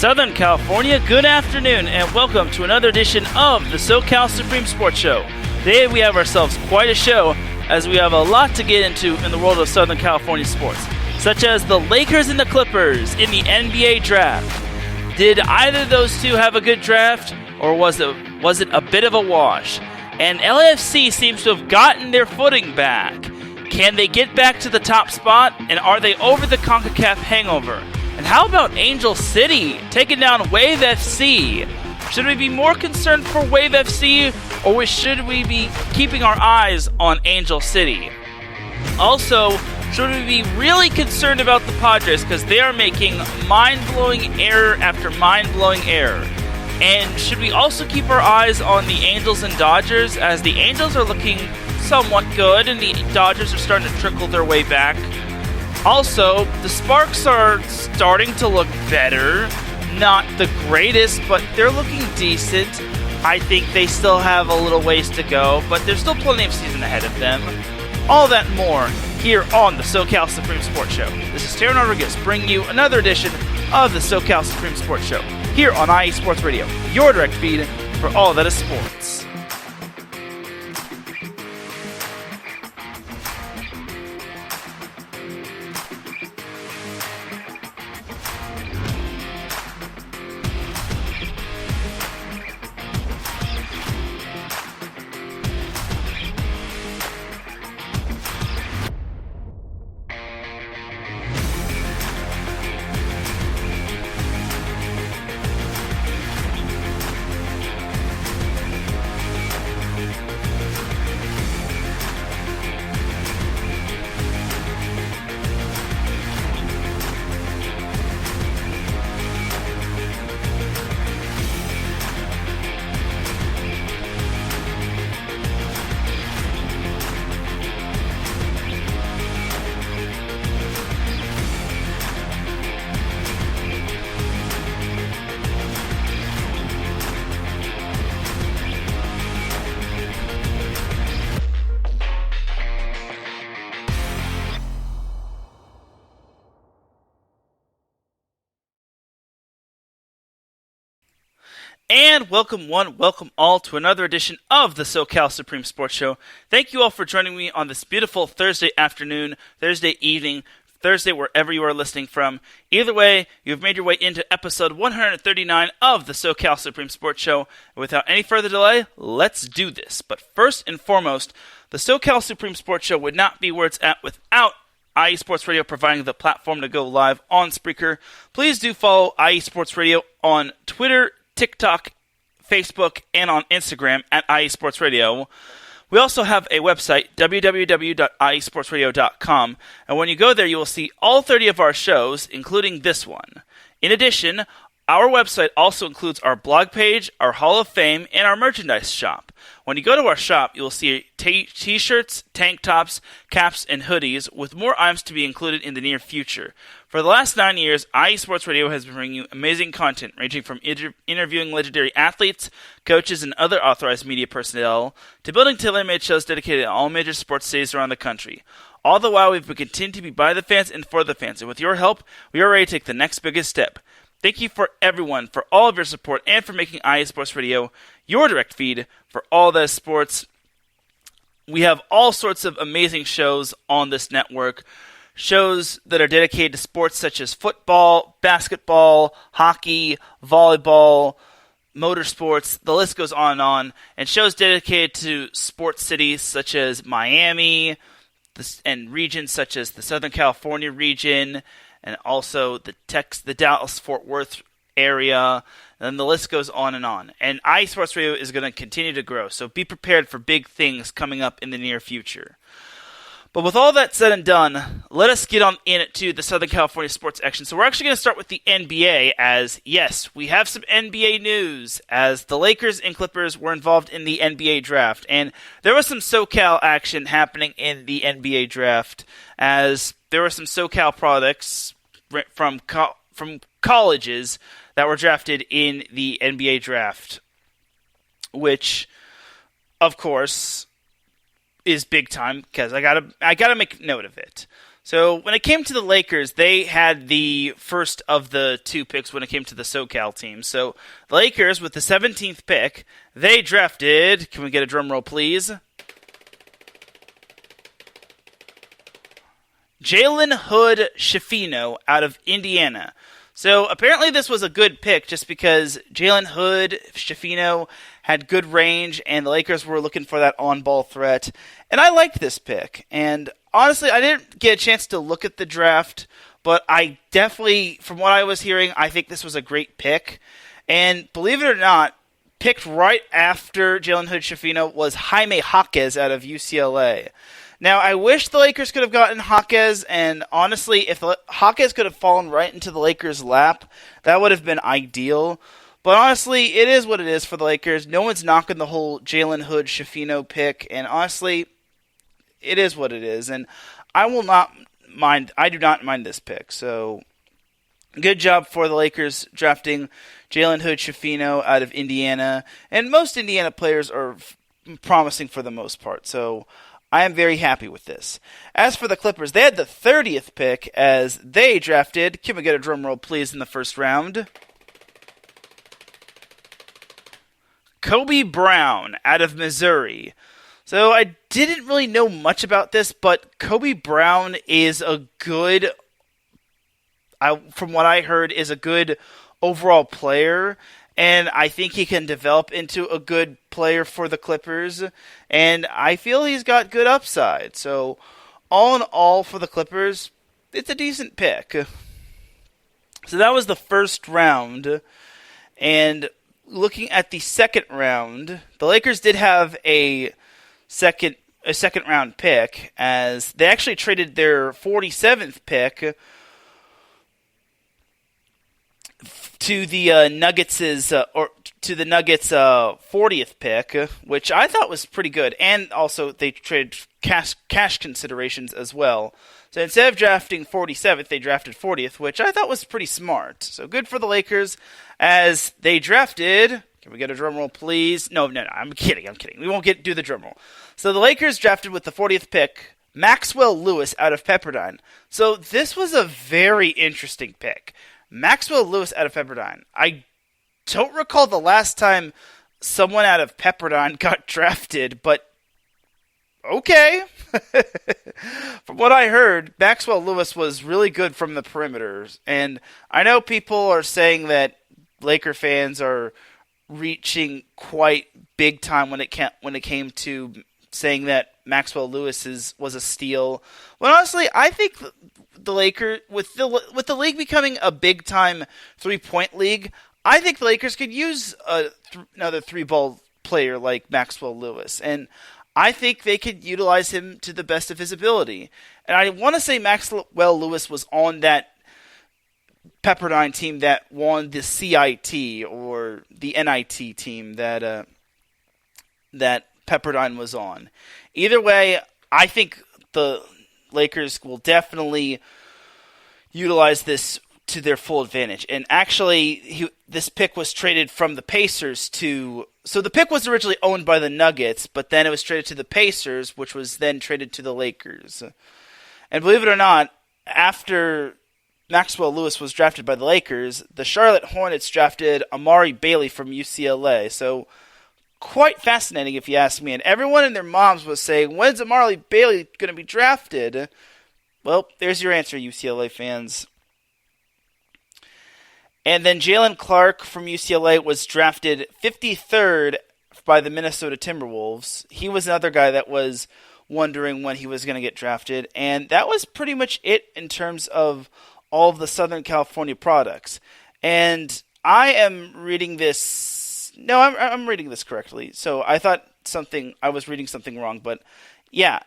Southern California, good afternoon, and welcome to another edition of the SoCal Supreme Sports Show. Today we have ourselves quite a show, as we have a lot to get into in the world of Southern California sports, such as the Lakers and the Clippers in the NBA draft. Did either of those two have a good draft, or was it a bit of a wash? And LAFC seems to have gotten their footing back. Can they get back to the top spot, and are they over the CONCACAF hangover? And how about Angel City taking down Wave FC? Should we be more concerned for Wave FC, or should we be keeping our eyes on Angel City? Also, should we be really concerned about the Padres, because they are making mind-blowing error after mind-blowing error? And should we also keep our eyes on the Angels and Dodgers, as the Angels are looking somewhat good and the Dodgers are starting to trickle their way back? Also, the Sparks are starting to look better. Not the greatest, but they're looking decent. I think they still have a little ways to go, but there's still plenty of season ahead of them. All that and more here on the SoCal Supreme Sports Show. This is Teran Rodriguez bringing you another edition of the SoCal Supreme Sports Show here on IE Sports Radio, your direct feed for all that is sports. And welcome all to another edition of the SoCal Supreme Sports Show. Thank you all for joining me on this beautiful Thursday afternoon, Thursday evening, Thursday wherever you are listening from. Either way, you've made your way into episode 139 of the SoCal Supreme Sports Show. And without any further delay, let's do this. But first and foremost, the SoCal Supreme Sports Show would not be where it's at without IE Sports Radio providing the platform to go live on Spreaker. Please do follow IE Sports Radio on Twitter, TikTok, Facebook, and on Instagram at IE Sports Radio. We also have a website, www.iesportsradio.com, and when you go there, you will see all 30 of our shows, including this one. In addition, our website also includes our blog page, our Hall of Fame, and our merchandise shop. When you go to our shop, you will see t-shirts, tank tops, caps, and hoodies, with more items to be included in the near future. For the last 9 years, IE Sports Radio has been bringing you amazing content, ranging from interviewing legendary athletes, coaches, and other authorized media personnel, to building tailor-made shows dedicated to all major sports cities around the country. All the while, we've continued to be by the fans and for the fans, and with your help, we are ready to take the next biggest step. Thank you for everyone, for all of your support, and for making IE Sports Radio your direct feed for all that is sports. We have all sorts of amazing shows on this network. Shows that are dedicated to sports such as football, basketball, hockey, volleyball, motorsports, the list goes on, and shows dedicated to sports cities such as Miami, and regions such as the Southern California region, and also the Dallas-Fort Worth area, and the list goes on. And IE Sports Radio is going to continue to grow, so be prepared for big things coming up in the near future. But with all that said and done, let us get on into the Southern California sports action. So we're actually going to start with the NBA, as, yes, we have some NBA news, as the Lakers and Clippers were involved in the NBA draft. And there was some SoCal action happening in the NBA draft, as there were some SoCal products from colleges that were drafted in the NBA draft, which, of course, is big time, because I gotta make note of it. So when it came to the Lakers, they had the first of the 2 picks when it came to the SoCal team. So the Lakers, with the 17th pick, they drafted, can we get a drum roll please? Jalen Hood-Schifino out of Indiana. So apparently this was a good pick just because Jalen Hood-Schifino had good range and the Lakers were looking for that on-ball threat. And I liked this pick. And honestly, I didn't get a chance to look at the draft, but I definitely, from what I was hearing, I think this was a great pick. And believe it or not, picked right after Jalen Hood-Schifino was Jaime Jaquez out of UCLA. Now, I wish the Lakers could have gotten Jaquez, and honestly, if Jaquez could have fallen right into the Lakers' lap, that would have been ideal. But honestly, it is what it is for the Lakers. No one's knocking the whole Jalen Hood-Schifino pick, and honestly, it is what it is. And I do not mind this pick. So, good job for the Lakers drafting Jalen Hood-Schifino out of Indiana. And most Indiana players are promising for the most part, so I am very happy with this. As for the Clippers, they had the 30th pick as they drafted, can we get a drum roll please, in the first round? Kobe Brown out of Missouri. So I didn't really know much about this, but Kobe Brown is a good, from what I heard, is a good overall player. And I think he can develop into a good player for the Clippers. And I feel he's got good upside. So, all in all, for the Clippers, it's a decent pick. So that was the first round. And looking at the second round, the Lakers did have a second round pick, as they actually traded their 47th pick to the Nuggets' 40th pick, which I thought was pretty good, and also they traded cash considerations as well. So instead of drafting 47th, they drafted 40th, which I thought was pretty smart. So good for the Lakers as they drafted. Can we get a drum roll, please? No, I'm kidding. We won't do the drum roll. So the Lakers drafted with the 40th pick Maxwell Lewis out of Pepperdine. So this was a very interesting pick. Maxwell Lewis out of Pepperdine. I don't recall the last time someone out of Pepperdine got drafted, but okay. From what I heard, Maxwell Lewis was really good from the perimeters, and I know people are saying that Laker fans are reaching quite big time when it came to saying that Maxwell Lewis was a steal. But honestly, I think the Lakers, with the league becoming a big time 3-point league, I think the Lakers could use another 3-ball player like Maxwell Lewis, and I think they could utilize him to the best of his ability. And I want to say Maxwell Lewis was on that Pepperdine team that won the CIT or the NIT team that Pepperdine was on. Either way, I think the Lakers will definitely utilize this to their full advantage. And actually, this pick was traded from the Pacers to... So the pick was originally owned by the Nuggets, but then it was traded to the Pacers, which was then traded to the Lakers. And believe it or not, after Maxwell Lewis was drafted by the Lakers, the Charlotte Hornets drafted Amari Bailey from UCLA. So quite fascinating if you ask me. And everyone and their moms was saying, when's Amari Bailey going to be drafted? Well, there's your answer, UCLA fans. And then Jalen Clark from UCLA was drafted 53rd by the Minnesota Timberwolves. He was another guy that was wondering when he was going to get drafted. And that was pretty much it in terms of all of the Southern California products. And I am reading this... No, I'm reading this correctly. So I thought I was reading something wrong. But yeah,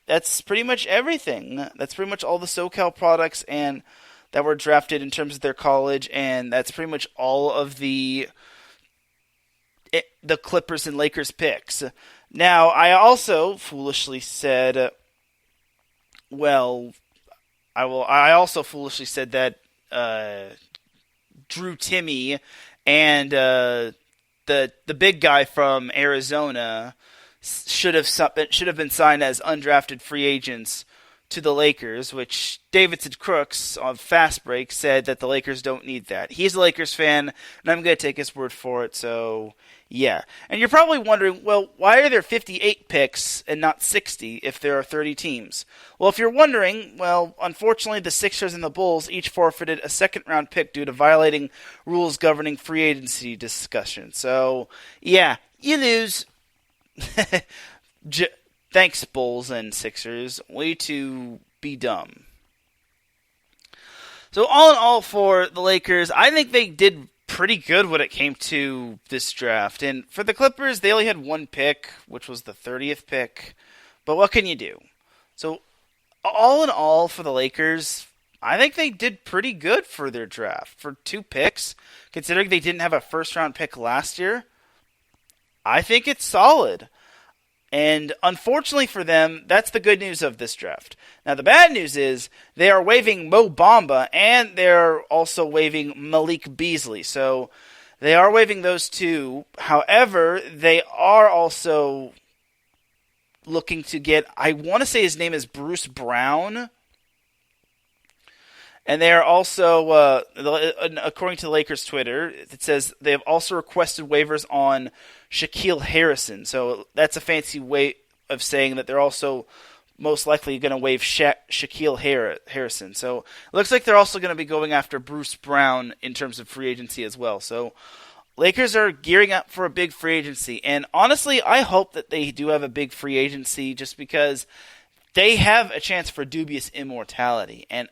that's pretty much everything. That's pretty much all the SoCal products and that were drafted in terms of their college, and that's pretty much all of the Clippers and Lakers picks. Now, I also foolishly said, I also foolishly said that Drew Timme and the big guy from Arizona should have been signed as undrafted free agents to the Lakers, which Davidson Crooks on Fast Break said that the Lakers don't need that. He's a Lakers fan, and I'm going to take his word for it, so yeah. And you're probably wondering, well, why are there 58 picks and not 60 if there are 30 teams? Well, if you're wondering, well, unfortunately the Sixers and the Bulls each forfeited a second-round pick due to violating rules governing free agency discussion. So, yeah, you lose. Thanks, Bulls and Sixers. Way to be dumb. So all in all for the Lakers, I think they did pretty good when it came to this draft. And for the Clippers, they only had one pick, which was the 30th pick. But what can you do? So all in all for the Lakers, I think they did pretty good for their draft. For 2 picks, considering they didn't have a first-round pick last year, I think it's solid. And unfortunately for them, that's the good news of this draft. Now, the bad news is they are waiving Mo Bamba, and they're also waiving Malik Beasley. So they are waiving those two. However, they are also looking to get, I want to say his name is Bruce Brown. And they are also, according to Lakers Twitter, it says they have also requested waivers on Shaquille Harrison. So that's a fancy way of saying that they're also most likely going to waive Shaquille Harrison. So it looks like they're also going to be going after Bruce Brown in terms of free agency as well. So Lakers are gearing up for a big free agency. And honestly, I hope that they do have a big free agency just because they have a chance for dubious immortality. And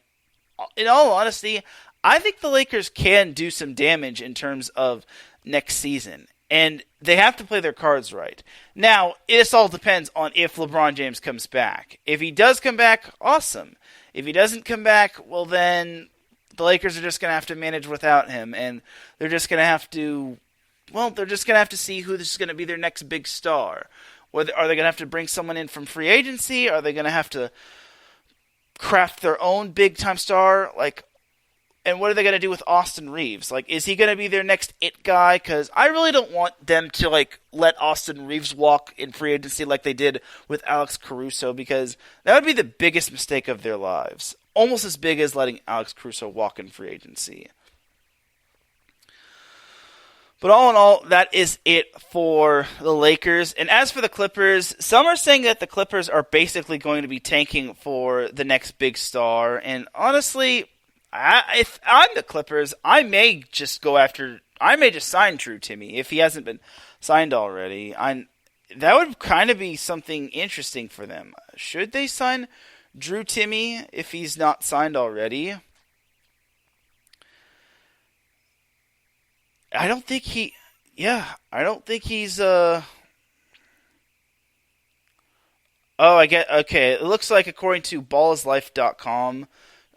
in all honesty, I think the Lakers can do some damage in terms of next season. And they have to play their cards right. Now, this all depends on if LeBron James comes back. If he does come back, awesome. If he doesn't come back, well then, the Lakers are just going to have to manage without him. And they're just going to have to, see who's going to be their next big star. Are they going to have to bring someone in from free agency? Are they going to have to craft their own big-time star? And what are they going to do with Austin Reeves? Is he going to be their next it guy? Because I really don't want them to, let Austin Reeves walk in free agency like they did with Alex Caruso, because that would be the biggest mistake of their lives. Almost as big as letting Alex Caruso walk in free agency. But all in all, that is it for the Lakers. And as for the Clippers, some are saying that the Clippers are basically going to be tanking for the next big star. And honestly, if I'm the Clippers, I may just sign Drew Timme if he hasn't been signed already. That would kind of be something interesting for them. Should they sign Drew Timme if he's not signed already? I don't think he's, okay, it looks like according to ballslife.com,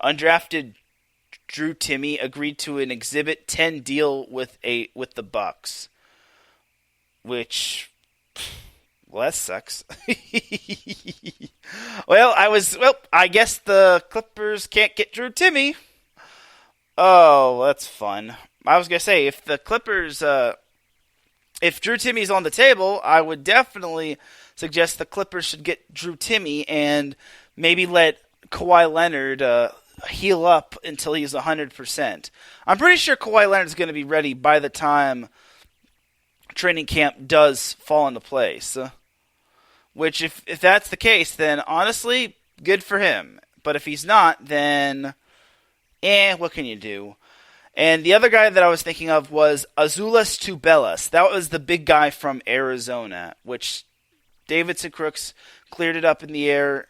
undrafted Drew Timme agreed to an Exhibit 10 deal with the Bucks, which, well, that sucks. I guess the Clippers can't get Drew Timme. Oh, that's fun. I was going to say, if the Clippers, if Drew Timme's on the table, I would definitely suggest the Clippers should get Drew Timme and maybe let Kawhi Leonard heal up until he's 100%. I'm pretty sure Kawhi Leonard's going to be ready by the time training camp does fall into place. Which, if that's the case, then honestly, good for him. But if he's not, then, what can you do? And the other guy that I was thinking of was Azuolas Tubelis. That was the big guy from Arizona, which Davidson Crooks cleared it up in the air.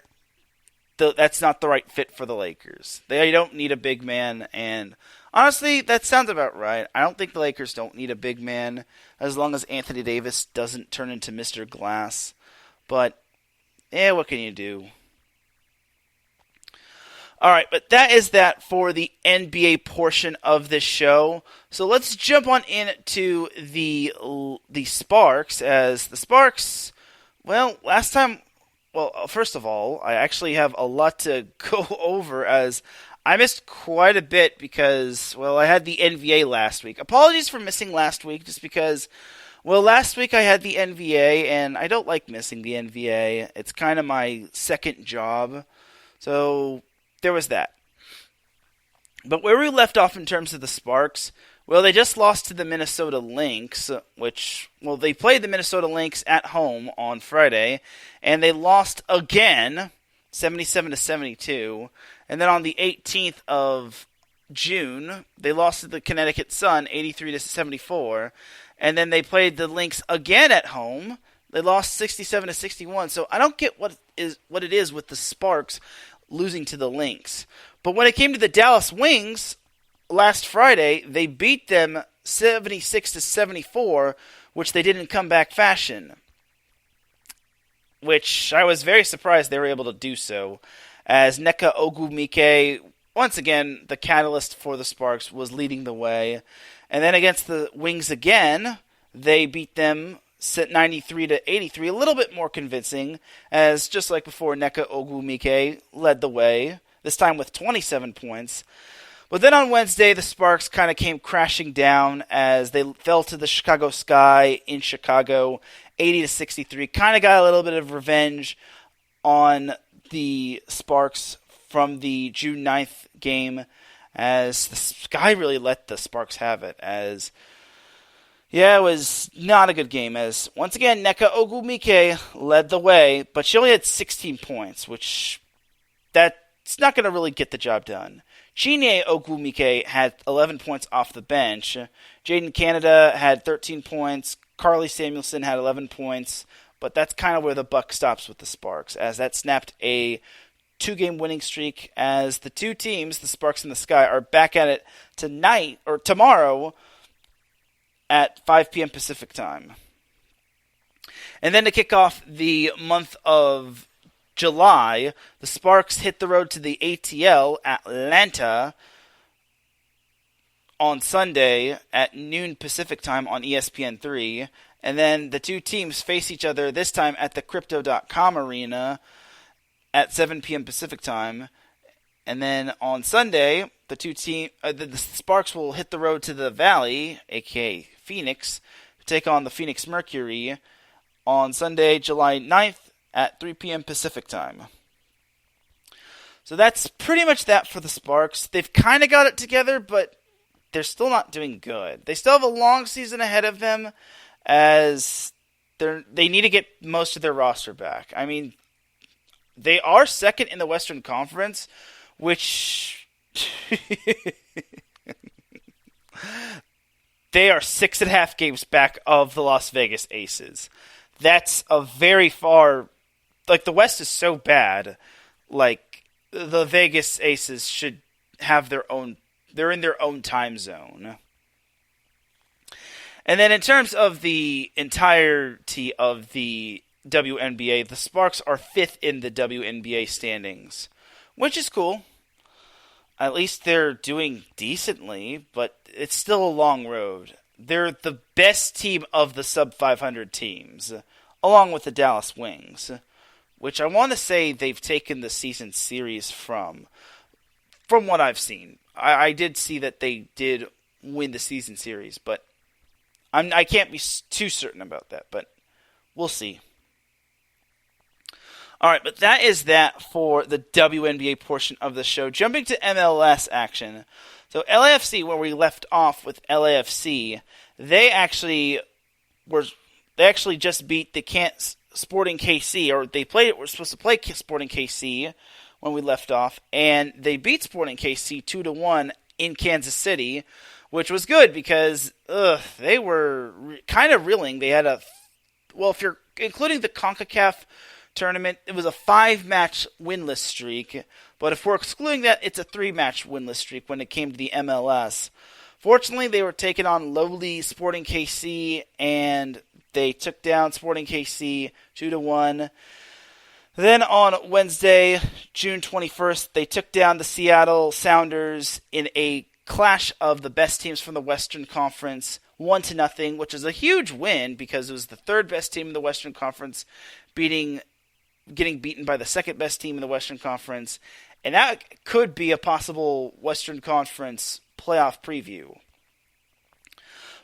That's not the right fit for the Lakers. They don't need a big man, and honestly, that sounds about right. I don't think the Lakers don't need a big man, as long as Anthony Davis doesn't turn into Mr. Glass. But, what can you do? Alright, but that is that for the NBA portion of this show. So let's jump on into the Sparks, as the Sparks, first of all, I actually have a lot to go over, as I missed quite a bit because, I had the NBA last week. Apologies for missing last week, just because, last week I had the NBA, and I don't like missing the NBA. It's kind of my second job. So there was that. But where we left off in terms of the Sparks, well, they just lost to the Minnesota Lynx, they played the Minnesota Lynx at home on Friday, and they lost again, 77-72. And then on the 18th of June, they lost to the Connecticut Sun, 83-74. And then they played the Lynx again at home. They lost 67-61. So I don't get what it is with the Sparks losing to the Lynx. But when it came to the Dallas Wings last Friday, they beat them 76-74, which they did in comeback fashion. Which I was very surprised they were able to do so, as Nneka Ogwumike, once again, the catalyst for the Sparks, was leading the way. And then against the Wings again, they beat them 93-83, a little bit more convincing, as just like before, Nneka Ogwumike led the way, this time with 27 points. But then on Wednesday, the Sparks kind of came crashing down as they fell to the Chicago Sky in Chicago, 80-63. Kind of got a little bit of revenge on the Sparks from the June 9th game, as the Sky really let the Sparks have it. It was not a good game, as once again, Nneka Ogwumike led the way, but she only had 16 points, which that's not going to really get the job done. Chineye Ogwumike had 11 points off the bench. Jaden Canada had 13 points. Carly Samuelson had 11 points. But that's kind of where the buck stops with the Sparks, as that snapped a 2-game winning streak, as the two teams, the Sparks and the Sky, are back at it tomorrow at 5 p.m. Pacific time. And then to kick off the month of July, the Sparks hit the road to the ATL, Atlanta, on Sunday at noon Pacific time on ESPN3. And then the two teams face each other, this time at the Crypto.com Arena at 7 p.m. Pacific time. And then on Sunday, the Sparks will hit the road to the Valley, aka Phoenix, to take on the Phoenix Mercury on Sunday, July 9th at 3 p.m. Pacific time. So that's pretty much that for the Sparks. They've kind of got it together, but they're still not doing good. They still have a long season ahead of them, as they need to get most of their roster back. I mean, they are second in the Western Conference, which they are 6.5 games back of the Las Vegas Aces. That's a very far... the West is so bad, the Vegas Aces should have their own... They're in their own time zone. And then in terms of the entirety of the WNBA, the Sparks are 5th in the WNBA standings, which is cool. At least they're doing decently, but it's still a long road. They're the best team of the sub-500 teams, along with the Dallas Wings, which I want to say they've taken the season series from what I've seen. I did see that they did win the season series, but I can't be too certain about that, but we'll see. All right, but that is that for the WNBA portion of the show. Jumping to MLS action. So LAFC, where we left off with LAFC, they actually just beat the Sporting KC, or were supposed to play Sporting KC when we left off, and they beat Sporting KC 2-1 in Kansas City, which was good because they were kind of reeling. They had if you're including the CONCACAF tournament, it was a 5-match winless streak, but if we're excluding that, it's a 3-match winless streak when it came to the MLS. Fortunately, they were taking on lowly Sporting KC, and they took down Sporting KC 2-1. Then on Wednesday, June 21st, they took down the Seattle Sounders in a clash of the best teams from the Western Conference, 1-0, which is a huge win because it was the third best team in the Western Conference getting beaten by the second best team in the Western Conference, and that could be a possible Western Conference playoff preview.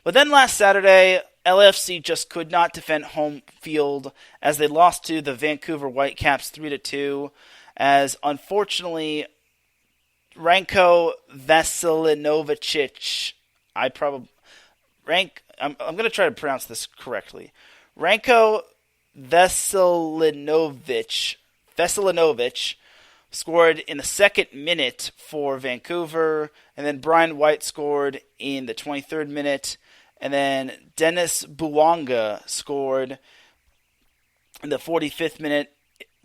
But then last Saturday, LAFC just could not defend home field as they lost to the Vancouver Whitecaps 3-2, as unfortunately Ranko Veselinovic, I'm going to try to pronounce this correctly. Ranko Veselinovic scored in the second minute for Vancouver, and then Brian White scored in the 23rd minute, and then Dennis Bouanga scored in the 45th minute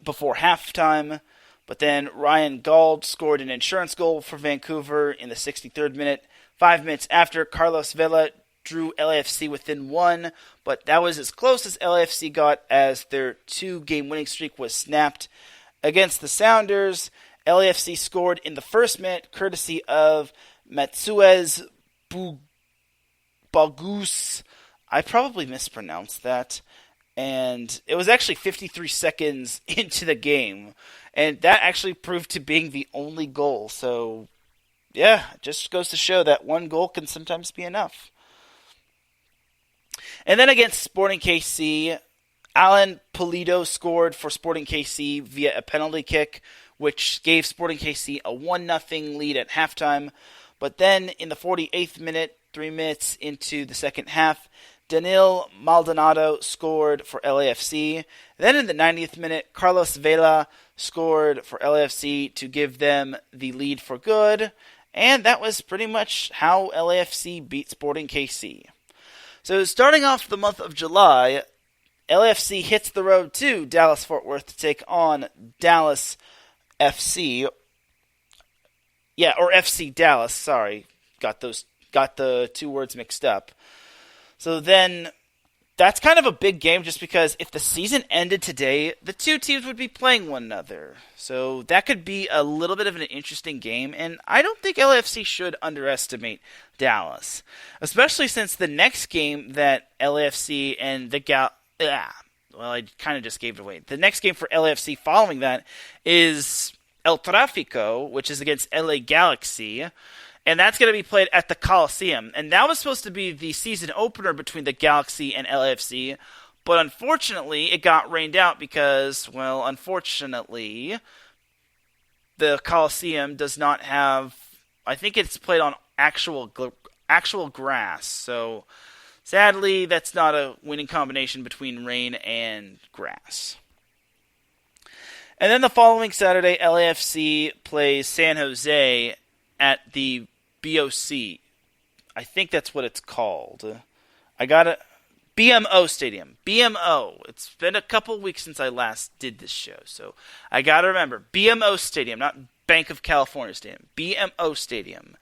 before halftime. But then Ryan Gauld scored an insurance goal for Vancouver in the 63rd minute. 5 minutes after, Carlos Vela drew LAFC within one, but that was as close as LAFC got as their 2-game winning streak was snapped. Against the Sounders, LAFC scored in the first minute, courtesy of Matsuez Bagus. I probably mispronounced that. And it was actually 53 seconds into the game. And that actually proved to being the only goal. So, yeah, it just goes to show that one goal can sometimes be enough. And then against Sporting KC, Alan Pulido scored for Sporting KC via a penalty kick, which gave Sporting KC a 1-0 lead at halftime. But then in the 48th minute, 3 minutes into the second half, Danil Maldonado scored for LAFC. Then in the 90th minute, Carlos Vela scored for LAFC to give them the lead for good. And that was pretty much how LAFC beat Sporting KC. So starting off the month of July, LAFC hits the road to Dallas-Fort Worth to take on Dallas FC. Yeah, or FC Dallas, sorry. Got the two words mixed up. So then, that's kind of a big game just because if the season ended today, the two teams would be playing one another. So that could be a little bit of an interesting game, and I don't think LAFC should underestimate Dallas. Especially since the next game that LAFC and the well, I kind of just gave it away. The next game for LAFC following that is El Tráfico, which is against LA Galaxy. And that's going to be played at the Coliseum. And that was supposed to be the season opener between the Galaxy and LAFC. But unfortunately, it got rained out because, well, unfortunately, the Coliseum does not have... I think it's played on actual grass. So, sadly, that's not a winning combination between rain and grass. And then the following Saturday, LAFC plays San Jose at the BOC. I think that's what it's called. I got it. BMO Stadium. BMO. It's been a couple weeks since I last did this show, so I got to remember. BMO Stadium, not Bank of California Stadium. BMO Stadium.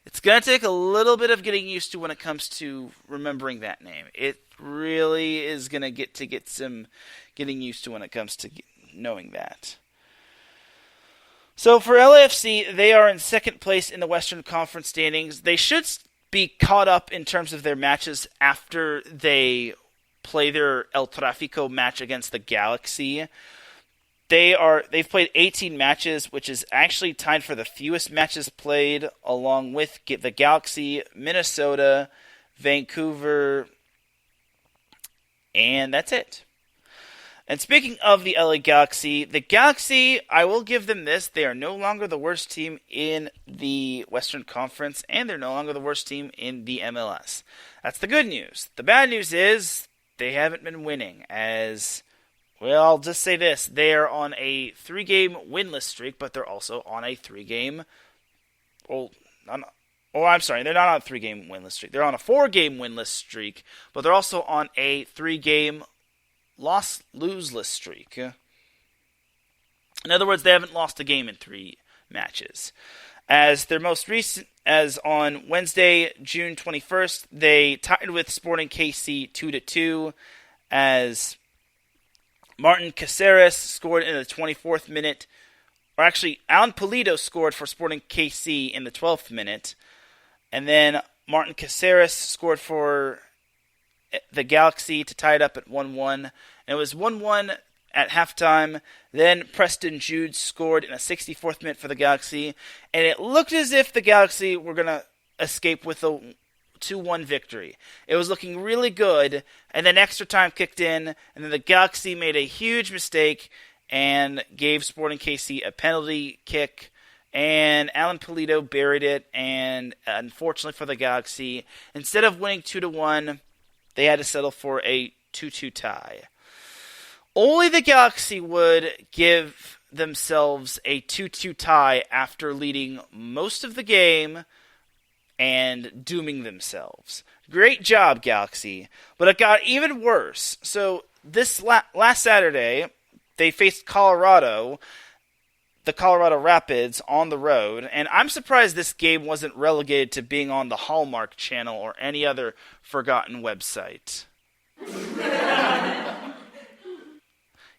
It's going to take a little bit of getting used to when it comes to remembering that name. It really is going to get some getting used to when it comes to knowing that. So for LAFC, they are in second place in the Western Conference standings. They should be caught up in terms of their matches after they play their El Tráfico match against the Galaxy. They've played 18 matches, which is actually tied for the fewest matches played, along with the Galaxy, Minnesota, Vancouver, and that's it. And speaking of the LA Galaxy, I will give them this. They are no longer the worst team in the Western Conference, and they're no longer the worst team in the MLS. That's the good news. The bad news is they haven't been winning. Well, I'll just say this. They are on a 3-game winless streak, but they're also on a 3-game... I'm sorry, they're not on a 3-game winless streak. They're on a 4-game winless streak, but they're also on a 3-game loseless streak. In other words, they haven't lost a game in 3 matches. As their most recent, as on Wednesday, June 21st, they tied with Sporting KC 2-2, as Martin Caceres scored in the 24th minute, or actually, Alan Pulido scored for Sporting KC in the 12th minute, and then Martin Caceres scored for the Galaxy to tie it up at 1-1. And it was 1-1 at halftime. Then Preston Jude scored in the 64th minute for the Galaxy. And it looked as if the Galaxy were going to escape with a 2-1 victory. It was looking really good. And then extra time kicked in. And then the Galaxy made a huge mistake and gave Sporting KC a penalty kick, and Alan Pulido buried it, and unfortunately for the Galaxy, instead of winning 2-1, they had to settle for a 2-2 tie. Only the Galaxy would give themselves a 2-2 tie after leading most of the game and dooming themselves. Great job, Galaxy. But it got even worse. So this last Saturday, they faced Colorado, the Colorado Rapids, on the road. And I'm surprised this game wasn't relegated to being on the Hallmark Channel or any other forgotten website.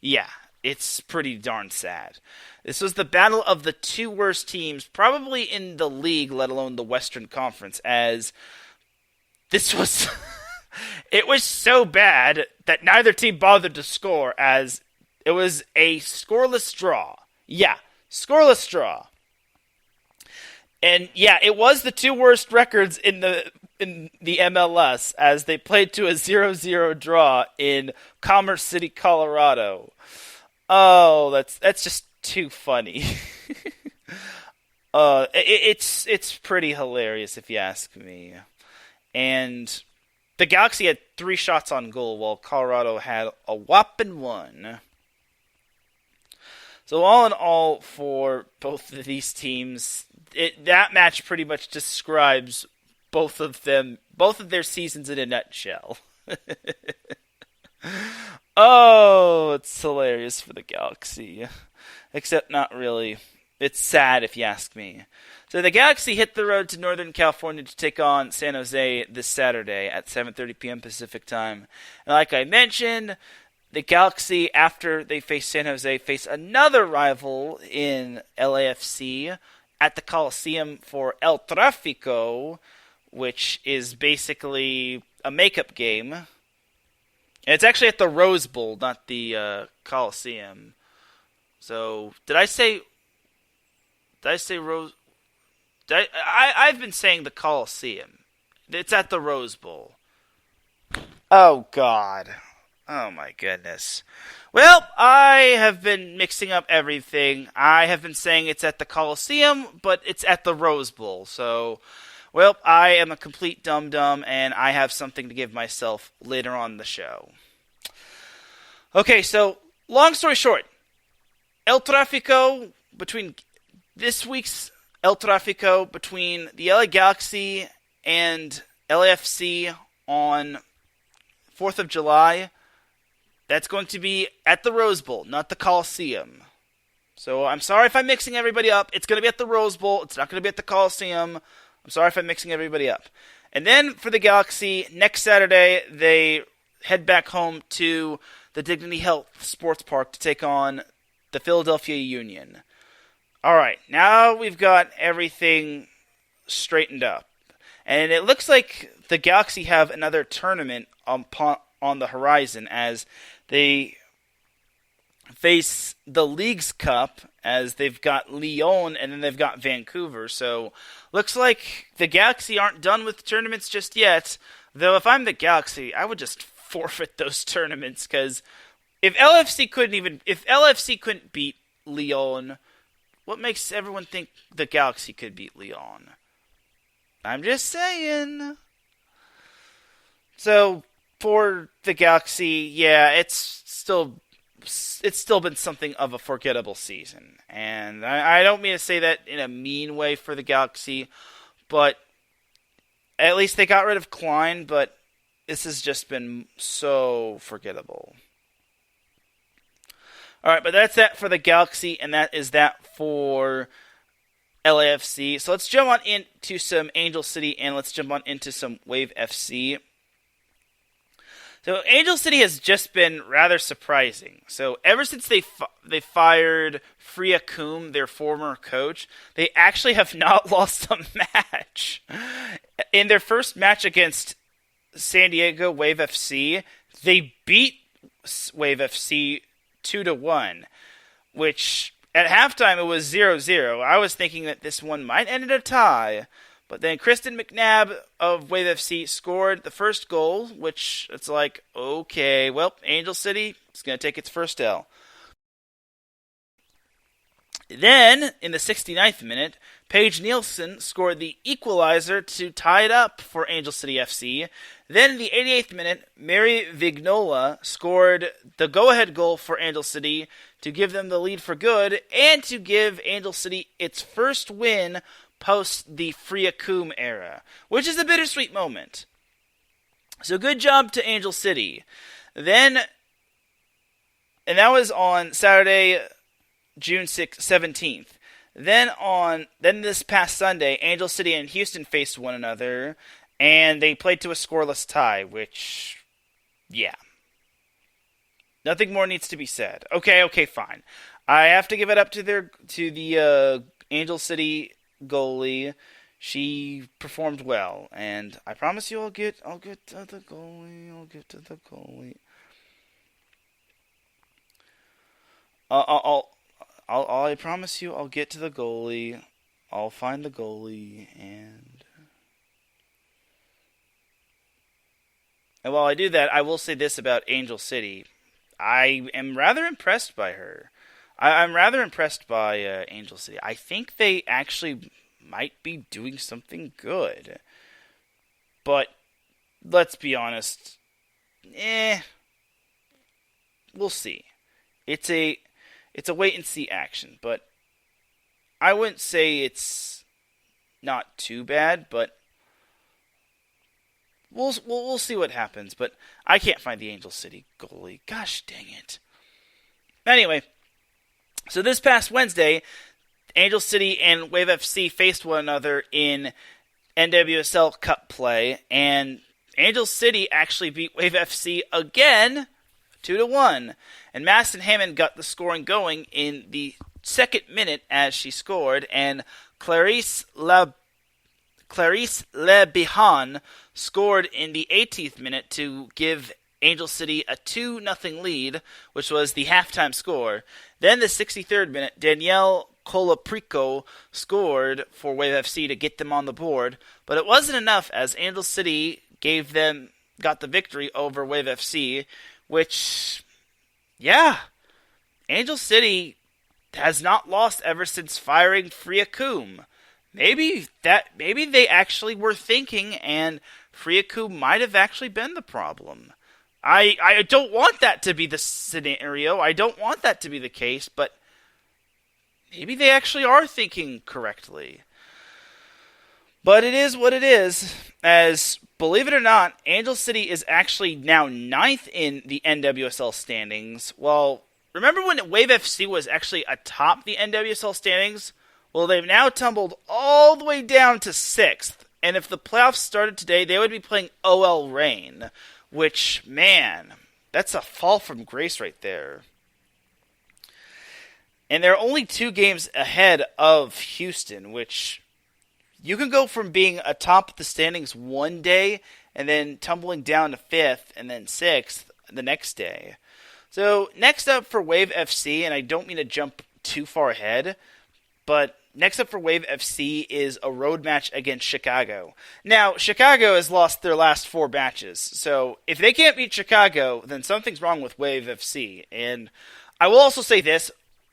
Yeah, it's pretty darn sad. This was the battle of the two worst teams, probably in the league, let alone the Western Conference, as this was... it was so bad that neither team bothered to score, as it was a scoreless draw. Yeah, scoreless draw. And yeah, it was the two worst records in the MLS, as they played to a 0-0 draw in Commerce City, Colorado. Oh, that's just too funny. It's pretty hilarious if you ask me. And the Galaxy had 3 shots on goal, while Colorado had a whopping 1. So all in all, for both of these teams, that match pretty much describes both of their seasons in a nutshell. Oh, it's hilarious for the Galaxy. Except not really. It's sad if you ask me. So the Galaxy hit the road to Northern California to take on San Jose this Saturday at 7:30 p.m. Pacific time. And like I mentioned, the Galaxy, after they face San Jose, face another rival in LAFC at the Coliseum for El Tráfico, which is basically a makeup game. And it's actually at the Rose Bowl, not the Coliseum. So, did I say Rose? I've been saying the Coliseum. It's at the Rose Bowl. Oh, God. Oh, my goodness. Well, I have been mixing up everything. I have been saying it's at the Coliseum, but it's at the Rose Bowl. So, well, I am a complete dum-dum, and I have something to give myself later on in the show. Okay, so, long story short, El Tráfico, this week's El Tráfico between the LA Galaxy and LAFC on 4th of July, that's going to be at the Rose Bowl, not the Coliseum. So I'm sorry if I'm mixing everybody up. It's going to be at the Rose Bowl. It's not going to be at the Coliseum. I'm sorry if I'm mixing everybody up. And then for the Galaxy, next Saturday, they head back home to the Dignity Health Sports Park to take on the Philadelphia Union. All right, now we've got everything straightened up. And it looks like the Galaxy have another tournament on the horizon as they face the Leagues Cup, as they've got Lyon and then they've got Vancouver. So looks like the Galaxy aren't done with tournaments just yet. Though if I'm the Galaxy, I would just forfeit those tournaments, because if LFC couldn't beat Lyon, what makes everyone think the Galaxy could beat Lyon? I'm just saying. So for the Galaxy, yeah, it's still been something of a forgettable season. And I don't mean to say that in a mean way for the Galaxy, but at least they got rid of Klein, but this has just been so forgettable. Alright, but that's that for the Galaxy, and that is that for LAFC. So let's jump on into some Angel City, and let's jump on into some Wave FC. So Angel City has just been rather surprising. So ever since they fired Freya Coombe, their former coach, they actually have not lost a match. In their first match against San Diego Wave FC, they beat Wave FC 2-1, which at halftime it was 0-0. I was thinking that this one might end in a tie. But then Kristen McNabb of Wave FC scored the first goal, which it's like, okay, well, Angel City is going to take its first L. Then, in the 69th minute, Paige Nielsen scored the equalizer to tie it up for Angel City FC. Then, in the 88th minute, Mary Vignola scored the go-ahead goal for Angel City to give them the lead for good and to give Angel City its first win post the Friakum era, which is a bittersweet moment. So good job to Angel City. And that was on Saturday, June 17th. Then this past Sunday, Angel City and Houston faced one another, and they played to a scoreless tie, which, yeah. Nothing more needs to be said. Okay, fine. I have to give it up to the Angel City goalie. She performed well, and I promise you I'll get to the goalie. I promise you I'll get to the goalie. I'll find the goalie, and while I do that, I will say this about Angel City. I am rather impressed by her. I'm rather impressed by Angel City. I think they actually might be doing something good. But let's be honest. We'll see. It's a wait and see action, but I wouldn't say it's not too bad, but we'll see what happens. But I can't find the Angel City goalie. Gosh dang it. Anyway, so this past Wednesday, Angel City and Wave FC faced one another in NWSL Cup play, and Angel City actually beat Wave FC again, 2-1. And Madison Hammond got the scoring going in the second minute as she scored, and Clarice Lebihan scored in the 18th minute to give Angel City a 2-0 lead, which was the halftime score. Then the 63rd minute, Danielle Colaprico scored for Wave FC to get them on the board, but it wasn't enough as Angel City got the victory over Wave FC, which, yeah, Angel City has not lost ever since firing Friakum. Maybe they actually were thinking, and Friakum might have actually been the problem. I don't want that to be the scenario. I don't want that to be the case, but maybe they actually are thinking correctly. But it is what it is, as, believe it or not, Angel City is actually now 9th in the NWSL standings. Well, remember when Wave FC was actually atop the NWSL standings? Well, they've now tumbled all the way down to 6th. And if the playoffs started today, they would be playing OL Reign. Which, man, that's a fall from grace right there. And they're only 2 games ahead of Houston, which you can go from being atop the standings one day and then tumbling down to 5th and then 6th the next day. So next up for Wave FC, and I don't mean to jump too far ahead, but next up for Wave FC is a road match against Chicago. Now, Chicago has lost their last 4 matches, so if they can't beat Chicago, then something's wrong with Wave FC. And I will also say this,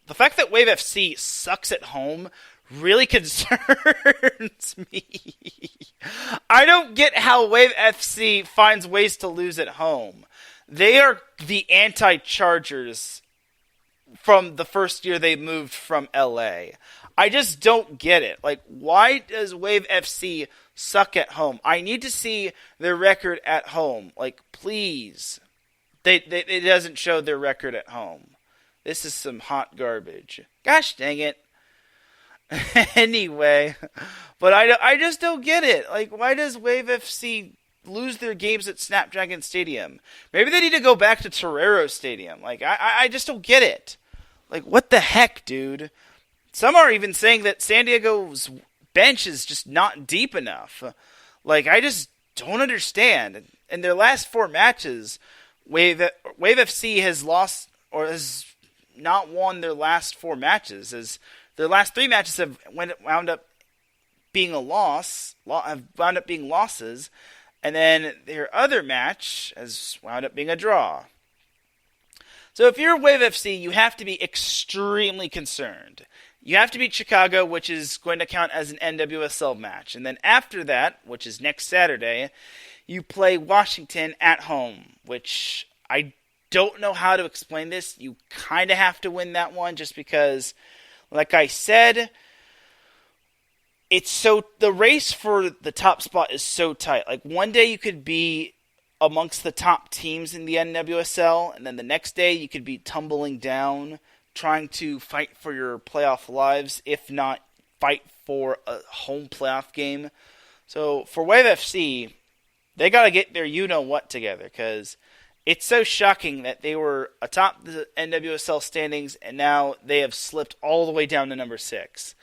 the fact that Wave FC sucks at home really concerns me. I don't get how Wave FC finds ways to lose at home. They are the anti-Chargers from the first year they moved from LA. I just don't get it. Like, why does Wave FC suck at home? I need to see their record at home. Like, please. It doesn't show their record at home. This is some hot garbage. Gosh dang it. Anyway, but I just don't get it. Like, why does Wave FC lose their games at Snapdragon Stadium? Maybe they need to go back to Torero Stadium. Like, I just don't get it. Like, what the heck, dude? Some are even saying that San Diego's bench is just not deep enough. Like, I just don't understand. In their last 4 matches, Wave FC has lost or has not won their last 4 matches, as their last 3 matches have wound up being a loss, have wound up being losses, and then their other match has wound up being a draw. So if you're Wave FC, you have to be extremely concerned. you have to beat Chicago, which is going to count as an NWSL match. And then after that, which is next Saturday, you play Washington at home, which I don't know how to explain this. You kind of have to win that one just because, like I said, the race for the top spot is so tight. Like, one day you could be amongst the top teams in the NWSL, and then the next day you could be tumbling down, trying to fight for your playoff lives, if not fight for a home playoff game. So for Wave FC, they got to get their you-know-what together, because it's so shocking that they were atop the NWSL standings, and now they have slipped all the way down to number 6.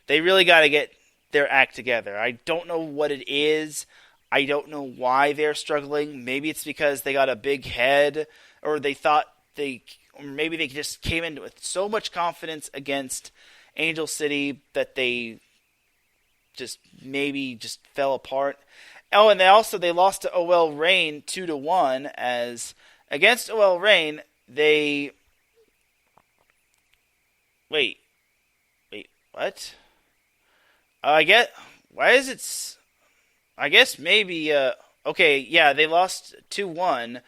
They really got to get their act together. I don't know what it is. I don't know why they're struggling. Maybe it's because they got a big head, or maybe they just came in with so much confidence against Angel City that they just fell apart. Oh, and they lost to OL Reign 2-1, as against OL Reign, they... Wait, what? I guess maybe, okay, yeah, they lost 2-1.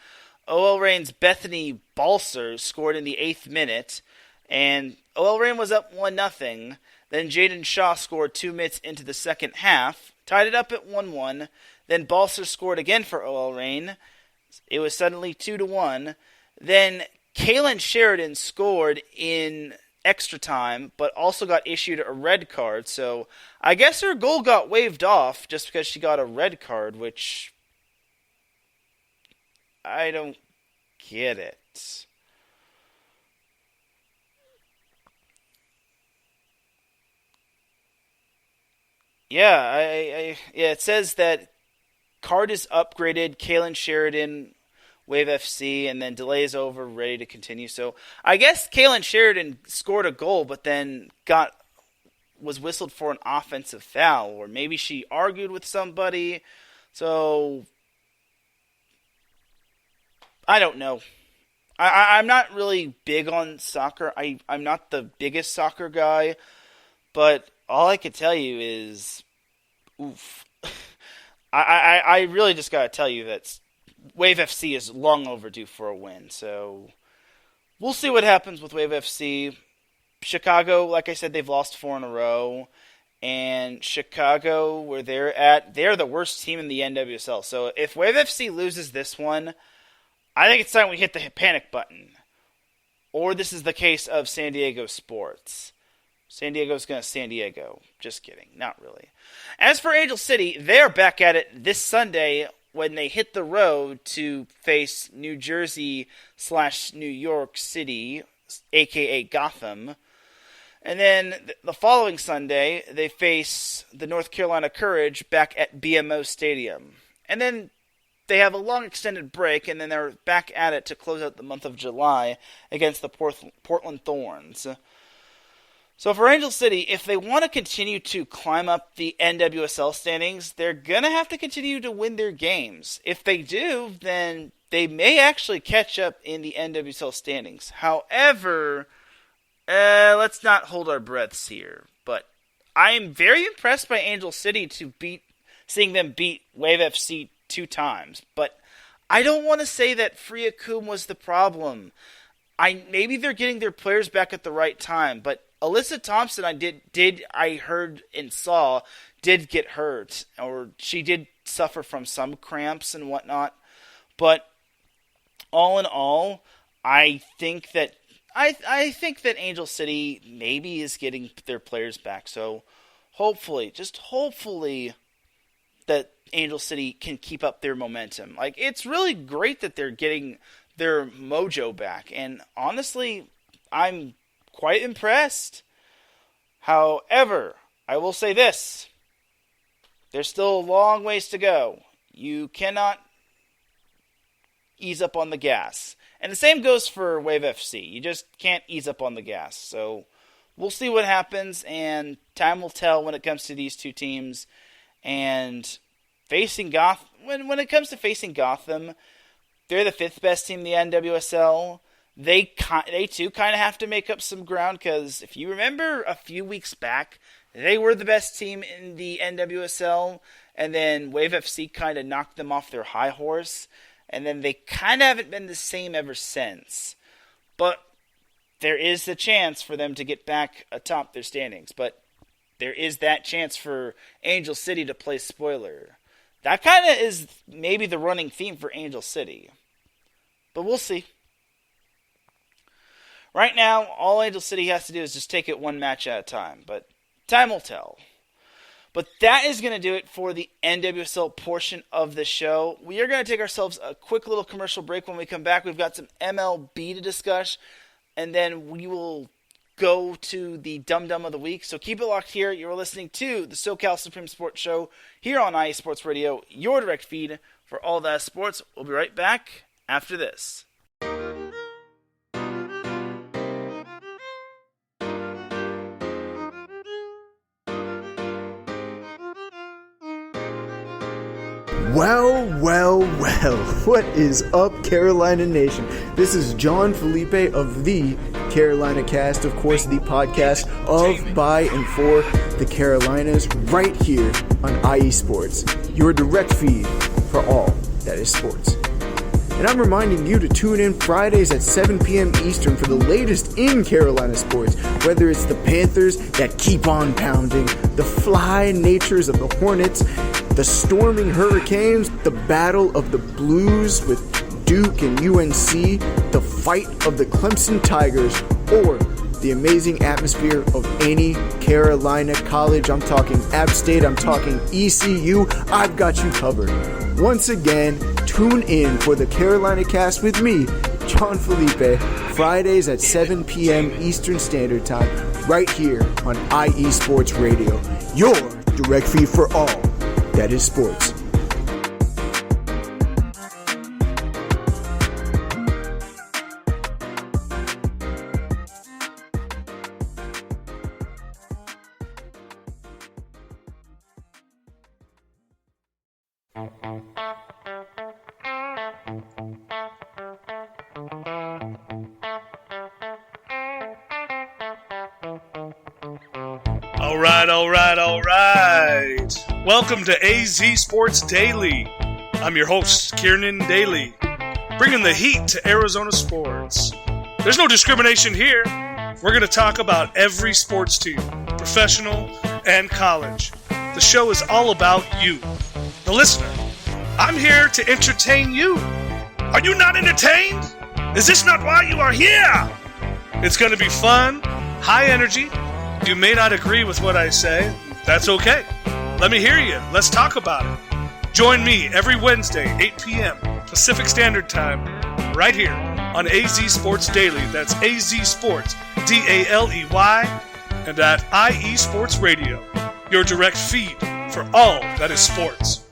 OL Reign's Bethany Balser scored in the 8th minute, and OL Reign was up 1-0. Then Jaden Shaw scored 2 minutes into the second half, tied it up at 1-1. Then Balser scored again for OL Reign. It was suddenly 2-1. Then Kaylin Sheridan scored in extra time, but also got issued a red card. So I guess her goal got waved off just because she got a red card, which I don't get it. Yeah, it says that card is upgraded, Kaylin Sheridan, Wave FC, and then delay is over, ready to continue. So I guess Kaylin Sheridan scored a goal, but then was whistled for an offensive foul, or maybe she argued with somebody. So I don't know. I'm not really big on soccer. I'm not the biggest soccer guy, but all I can tell you is, oof. I really just got to tell you that Wave FC is long overdue for a win. So we'll see what happens with Wave FC. Chicago, like I said, they've lost 4 in a row. And Chicago, where they're the worst team in the NWSL. So if Wave FC loses this one, I think it's time we hit the panic button. Or this is the case of San Diego Sports. San Diego's going to San Diego. Just kidding. Not really. As for Angel City, they're back at it this Sunday when they hit the road to face New Jersey/New York City, a.k.a. Gotham. And then the following Sunday, they face the North Carolina Courage back at BMO Stadium. And then they have a long extended break, and then they're back at it to close out the month of July against the Portland Thorns. So for Angel City, if they want to continue to climb up the NWSL standings, they're going to have to continue to win their games. If they do, then they may actually catch up in the NWSL standings. However, let's not hold our breaths here. But I am very impressed by Angel City seeing them beat Wave FC 2 times. But I don't want to say that Freya Coombe was the problem. Maybe they're getting their players back at the right time, but Alyssa Thompson, I heard and saw, did get hurt, or she did suffer from some cramps and whatnot. But all in all, I think that Angel City maybe is getting their players back. So hopefully, just hopefully, that Angel City can keep up their momentum. Like, it's really great that they're getting their mojo back, and honestly, I'm quite impressed. However, I will say this. There's still a long ways to go. You cannot ease up on the gas. And the same goes for Wave FC. You just can't ease up on the gas. So we'll see what happens, and time will tell when it comes to these two teams. And facing when it comes to facing Gotham, they're the 5th best team in the NWSL. they too kind of have to make up some ground, because if you remember a few weeks back, they were the best team in the NWSL, and then Wave FC kind of knocked them off their high horse, and then they kind of haven't been the same ever since. But there is the chance for them to get back atop their standings, but there is that chance for Angel City to play spoiler. That kind of is maybe the running theme for Angel City. But we'll see. Right now, all Angel City has to do is just take it one match at a time. But time will tell. But that is going to do it for the NWSL portion of the show. We are going to take ourselves a quick little commercial break. When we come back, we've got some MLB to discuss. And then we will go to the Dum Dum of the Week. So keep it locked here. You're listening to the SoCal Supreme Sports Show here on IE Sports Radio, your direct feed for all that sports. We'll be right back after this. Well, what is up, Carolina Nation? This is John Felipe of the Carolina Cast, of course, the podcast of, by, and for the Carolinas, right here on IE Sports, your direct feed for all that is sports. And I'm reminding you to tune in Fridays at 7 p.m. Eastern for the latest in Carolina sports, whether it's the Panthers that keep on pounding, the fly natures of the Hornets, the storming Hurricanes, the battle of the Blues with Duke and UNC, the fight of the Clemson Tigers, or the amazing atmosphere of any Carolina college. I'm talking App State, I'm talking ECU. I've got you covered. Once again, tune in for the Carolina Cast with me, John Felipe, Fridays at 7 p.m. Eastern Standard Time, right here on IE Sports Radio, your direct feed for all that is sports. All right. Welcome to AZ Sports Daily. I'm your host, Kieran Daly, bringing the heat to Arizona sports. There's no discrimination here. We're going to talk about every sports team, professional and college. The show is all about you, the listener. I'm here to entertain you. Are you not entertained? Is this not why you are here? It's going to be fun, high energy. You may not agree with what I say. That's okay. Let me hear you. Let's talk about it. Join me every Wednesday, 8 p.m. Pacific Standard Time, right here on AZ Sports Daily. That's AZ Sports, Dailey, and at IE Sports Radio, your direct feed for all that is sports.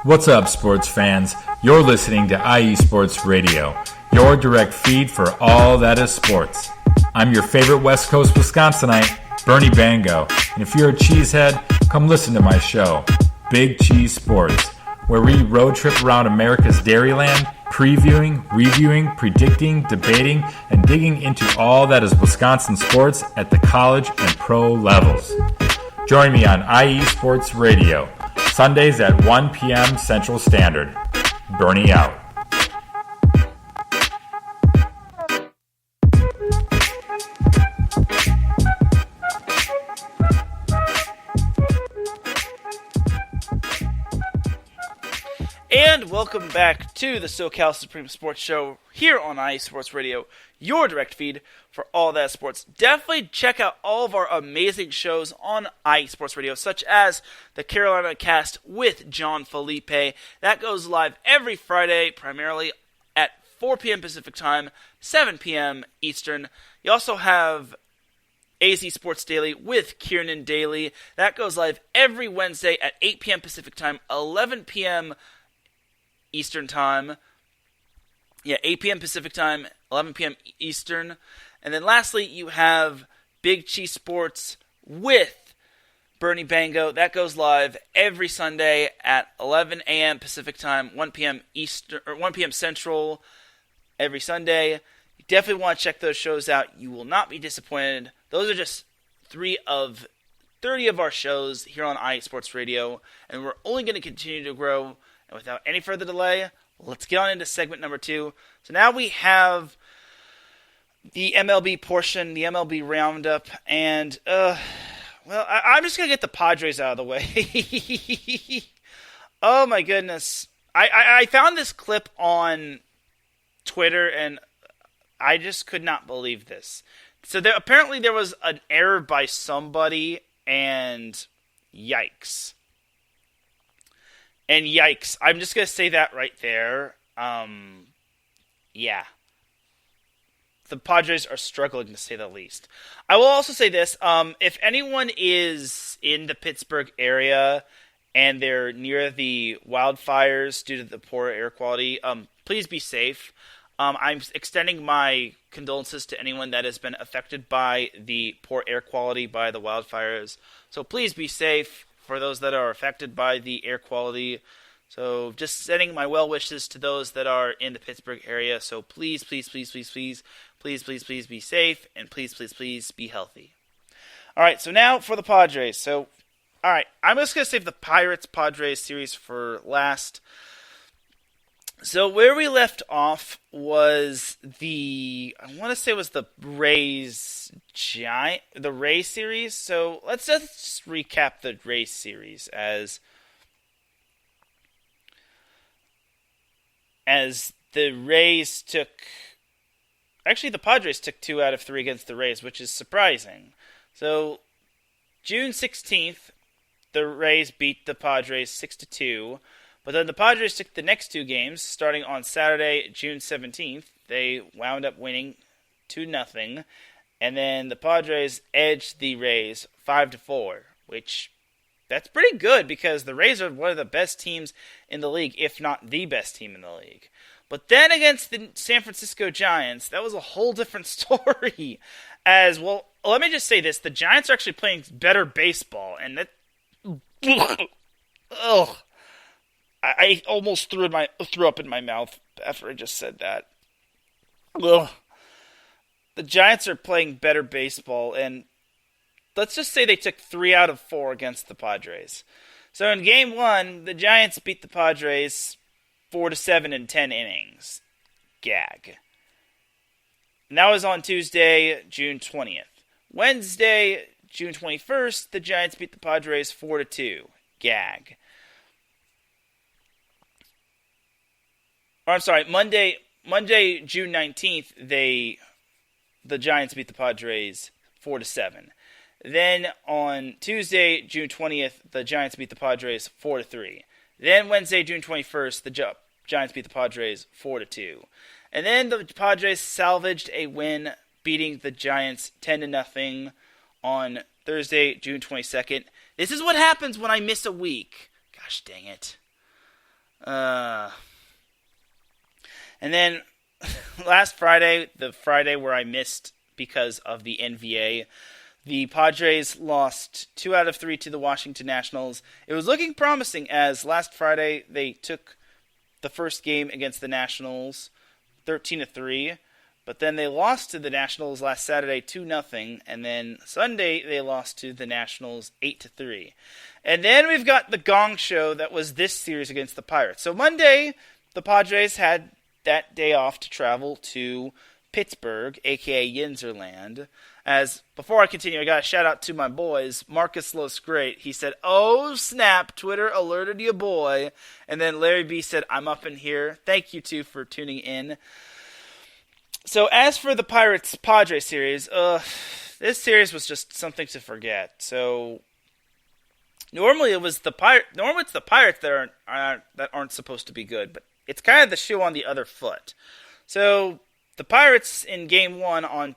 What's up, sports fans? You're listening to IE Sports Radio, your direct feed for all that is sports. I'm your favorite West Coast Wisconsinite, Bernie Bango, and if you're a cheesehead, come listen to my show, Big Cheese Sports, where we road trip around America's Dairyland, previewing, reviewing, predicting, debating, and digging into all that is Wisconsin sports at the college and pro levels. Join me on IE Sports Radio, Sundays at 1 p.m. Central Standard. Bernie out. And welcome back to the SoCal Supreme Sports Show here on IE Sports Radio, your direct feed for all that sports. Definitely check out all of our amazing shows on IE Sports Radio, such as the Carolina Cast with John Felipe. That goes live every Friday, primarily at 4 p.m. Pacific Time, 7 p.m. Eastern. You also have AZ Sports Daily with Kieran Daly. That goes live every Wednesday at 8 p.m. Pacific Time, 11 p.m. Eastern Time. 8 p.m. Pacific Time, 11 p.m. Eastern. And then lastly, you have Big Cheese Sports with Bernie Bango. That goes live every Sunday at 11 a.m. Pacific Time, 1 p.m. Eastern, or 1 p.m. Central every Sunday. You definitely want to check those shows out. You will not be disappointed. Those are just 3 of 30 of our shows here on IE Sports Radio, and we're only going to continue to grow. And without any further delay, let's get on into segment number 2. So now we have the MLB portion, the MLB roundup, and I'm just going to get the Padres out of the way. Oh, my goodness. I found this clip on Twitter, and I just could not believe this. So apparently there was an error by somebody, and yikes. And yikes. I'm just going to say that right there. Yeah. The Padres are struggling, to say the least. I will also say this. If anyone is in the Pittsburgh area and they're near the wildfires due to the poor air quality, please be safe. I'm extending my condolences to anyone that has been affected by the poor air quality by the wildfires. So please be safe for those that are affected by the air quality. So just sending my well wishes to those that are in the Pittsburgh area. So please, please, please, please, please, please, please, please be safe, and please, please, please be healthy. All right, so now for the Padres. So, all right, I'm just going to save the Pirates-Padres series for last. So where we left off was I want to say it was the Rays series. So let's just recap the Rays series as the Rays took. Actually, the Padres took 2 out of 3 against the Rays, which is surprising. So, June 16th, the Rays beat the Padres 6-2. But then the Padres took the next 2 games, starting on Saturday, June 17th. They wound up winning 2-0. And then the Padres edged the Rays 5-4, which that's pretty good because the Rays are one of the best teams in the league, if not the best team in the league. But then against the San Francisco Giants, that was a whole different story. As well, let me just say this. The Giants are actually playing better baseball. And that... Ugh. I almost threw up in my mouth after I just said that. Ugh. The Giants are playing better baseball. And let's just say they took 3 out of 4 against the Padres. So in Game 1, the Giants beat the Padres 4-7 in 10 innings. Gag. And that was on Tuesday, June 20th. Wednesday, June 21st, the Giants beat the Padres 4-2. Gag. Or, I'm sorry, Monday, June 19th, the Giants beat the Padres 4-7. Then on Tuesday, June 20th, the Giants beat the Padres 4-3. Then Wednesday, June 21st, the Giants beat the Padres 4-2. And then the Padres salvaged a win, beating the Giants 10-0 on Thursday, June 22nd. This is what happens when I miss a week. Gosh dang it. And then last Friday, the Friday where I missed because of the NVA, the Padres lost 2 out of 3 to the Washington Nationals. It was looking promising as last Friday they took the first game against the Nationals 13-3, but then they lost to the Nationals last Saturday 2-0, and then Sunday they lost to the Nationals 8-3. And then we've got the gong show that was this series against the Pirates. So Monday, the Padres had that day off to travel to Pittsburgh, aka Yinzerland. As before I continue, I got a shout out to my boys. Marcus Los Great. He said, "Oh snap! Twitter alerted you, boy." And then Larry B said, "I'm up in here." Thank you two for tuning in. So as for the Pirates Padres series, this series was just something to forget. So normally it's the Pirates that aren't supposed to be good, but it's kind of the shoe on the other foot. So the Pirates in Game 1 on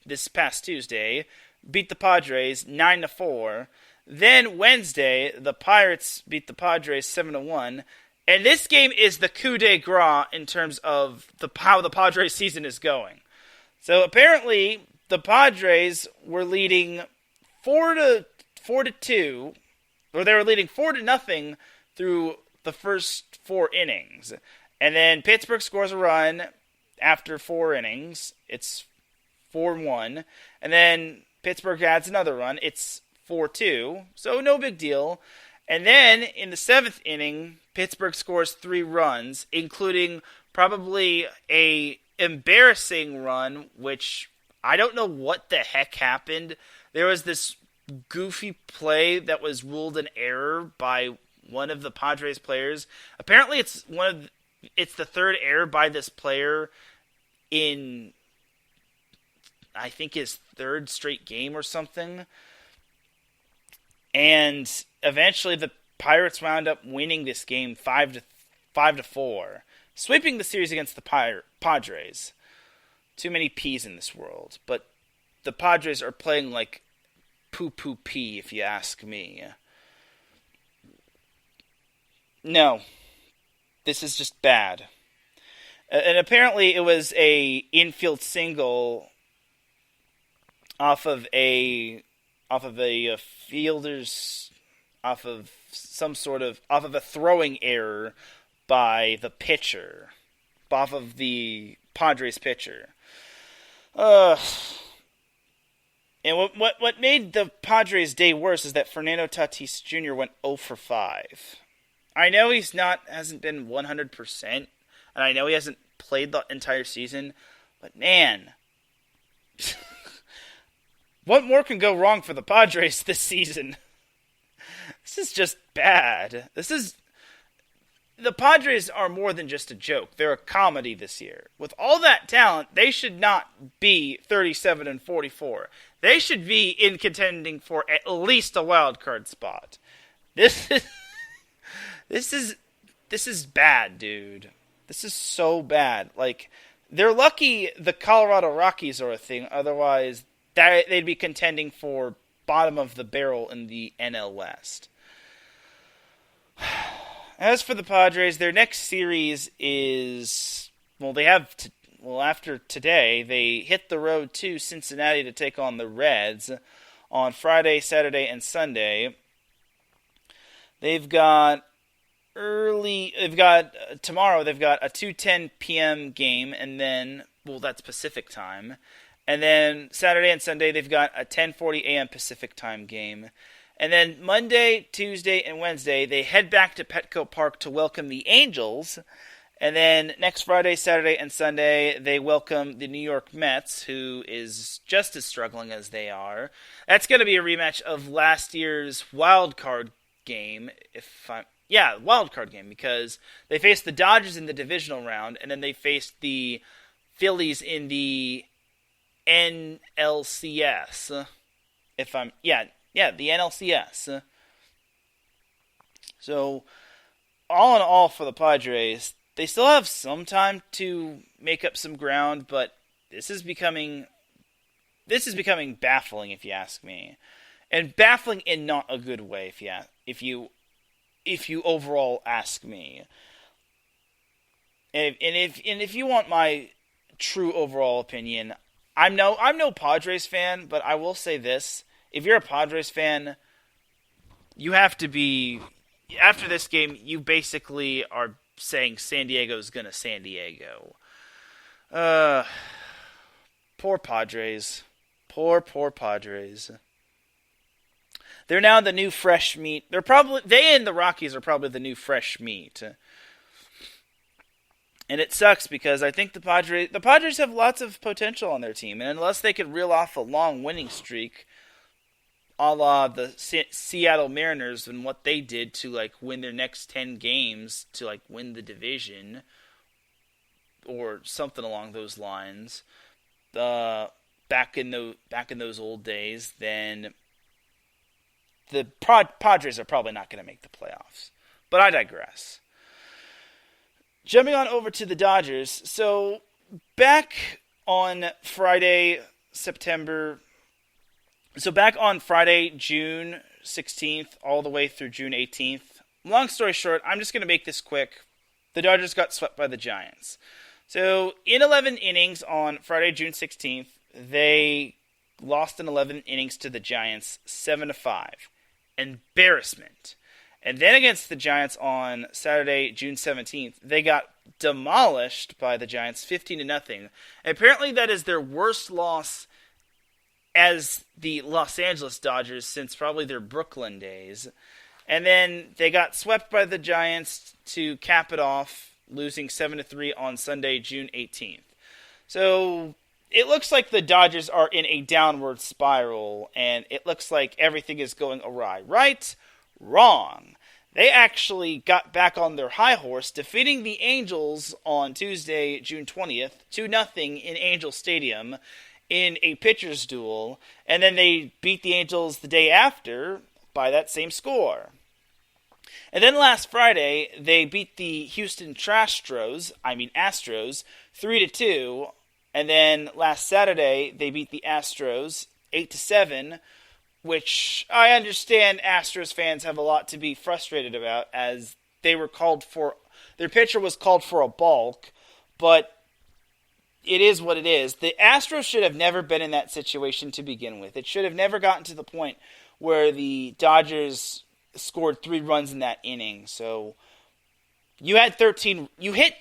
this past Tuesday beat the Padres 9-4. Then Wednesday, the Pirates beat the Padres 7-1. And this game is the coup de grace in terms of how the Padres season is going. So apparently, the Padres were leading 4-3 4-2, or they were leading 4-0 through the first 4 innings. And then Pittsburgh scores a run after 4 innings. It's 4-1. And then Pittsburgh adds another run. It's 4-2. So no big deal. And then in the 7th inning, Pittsburgh scores 3 runs, including probably a embarrassing run, which I don't know what the heck happened. There was this goofy play that was ruled an error by one of the Padres players. Apparently it's the 3rd error by this player in, I think, his 3rd straight game or something. And eventually the Pirates wound up winning this game 5-4, sweeping the series against the Padres. Too many P's in this world, but the Padres are playing like poo-poo pee, if you ask me. No, this is just bad. And apparently it was a infield single off of a throwing error by the pitcher, off of the Padres pitcher. And what made the Padres' day worse is that Fernando Tatis Jr. went 0 for 5. I know hasn't been 100%, and I know he hasn't played the entire season, but man, what more can go wrong for the Padres this season? This is just bad. The Padres are more than just a joke. They're a comedy this year. With all that talent, they should not be 37-44. They should be in contending for at least a wild card spot. This is bad, dude. This is so bad. Like, they're lucky the Colorado Rockies are a thing. Otherwise, they'd be contending for bottom of the barrel in the NL West. As for the Padres, their next series is, after today, they hit the road to Cincinnati to take on the Reds on Friday, Saturday, and Sunday. Tomorrow, they've got a 2:10 p.m. game, and then, that's Pacific time. And then Saturday and Sunday, they've got a 10:40 a.m. Pacific time game. And then Monday, Tuesday, and Wednesday, they head back to Petco Park to welcome the Angels. And then next Friday, Saturday, and Sunday, they welcome the New York Mets, who is just as struggling as they are. That's going to be a rematch of last year's wild card game, wild card game, because they faced the Dodgers in the divisional round, and then they faced the Phillies in the NLCS. The NLCS. So, all in all for the Padres, they still have some time to make up some ground, but this is becoming baffling, if you ask me, and baffling in not a good way, if you overall ask me. And if you want my true overall opinion, I'm no Padres fan, but I will say this. If you're a Padres fan, you have to be, after this game, you basically are saying San Diego's going to San Diego. Poor Padres. Poor Padres. They're now the new fresh meat. They and the Rockies are probably the new fresh meat. And it sucks because I think the Padres have lots of potential on their team, and unless they could reel off a long winning streak, a la the Seattle Mariners and what they did to win their next 10 games to win the division or something along those lines, back in those old days, then the Padres are probably not going to make the playoffs. But I digress. Jumping on over to the Dodgers. So back on Friday, June 16th, all the way through June 18th. Long story short, I'm just going to make this quick. The Dodgers got swept by the Giants. So, in 11 innings on Friday, June 16th, they lost in 11 innings to the Giants 7-5. Embarrassment. And then against the Giants on Saturday, June 17th, they got demolished by the Giants 15-0. And apparently that is their worst loss as the Los Angeles Dodgers since probably their Brooklyn days. And then they got swept by the Giants to cap it off, losing 7-3 on Sunday, June 18th. So it looks like the Dodgers are in a downward spiral, and it looks like everything is going awry. Right? Wrong. They actually got back on their high horse, defeating the Angels on Tuesday, June 20th, 2-0 in Angel Stadium in a pitcher's duel, and then they beat the Angels the day after by that same score. And then last Friday, they beat the Houston Astros, 3-2, and then last Saturday, they beat the Astros 8-7, which I understand Astros fans have a lot to be frustrated about, as their pitcher was called for a balk, but it is what it is. The Astros should have never been in that situation to begin with. It should have never gotten to the point where the Dodgers scored 3 runs in that inning. So you hit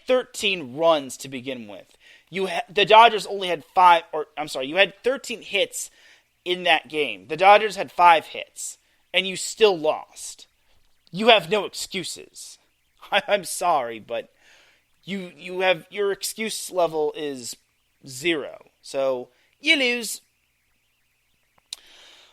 13 runs to begin with. The Dodgers only had you had 13 hits in that game. The Dodgers had 5 hits, and you still lost. You have no excuses. I'm sorry, but you have, your excuse level is 0. So you lose.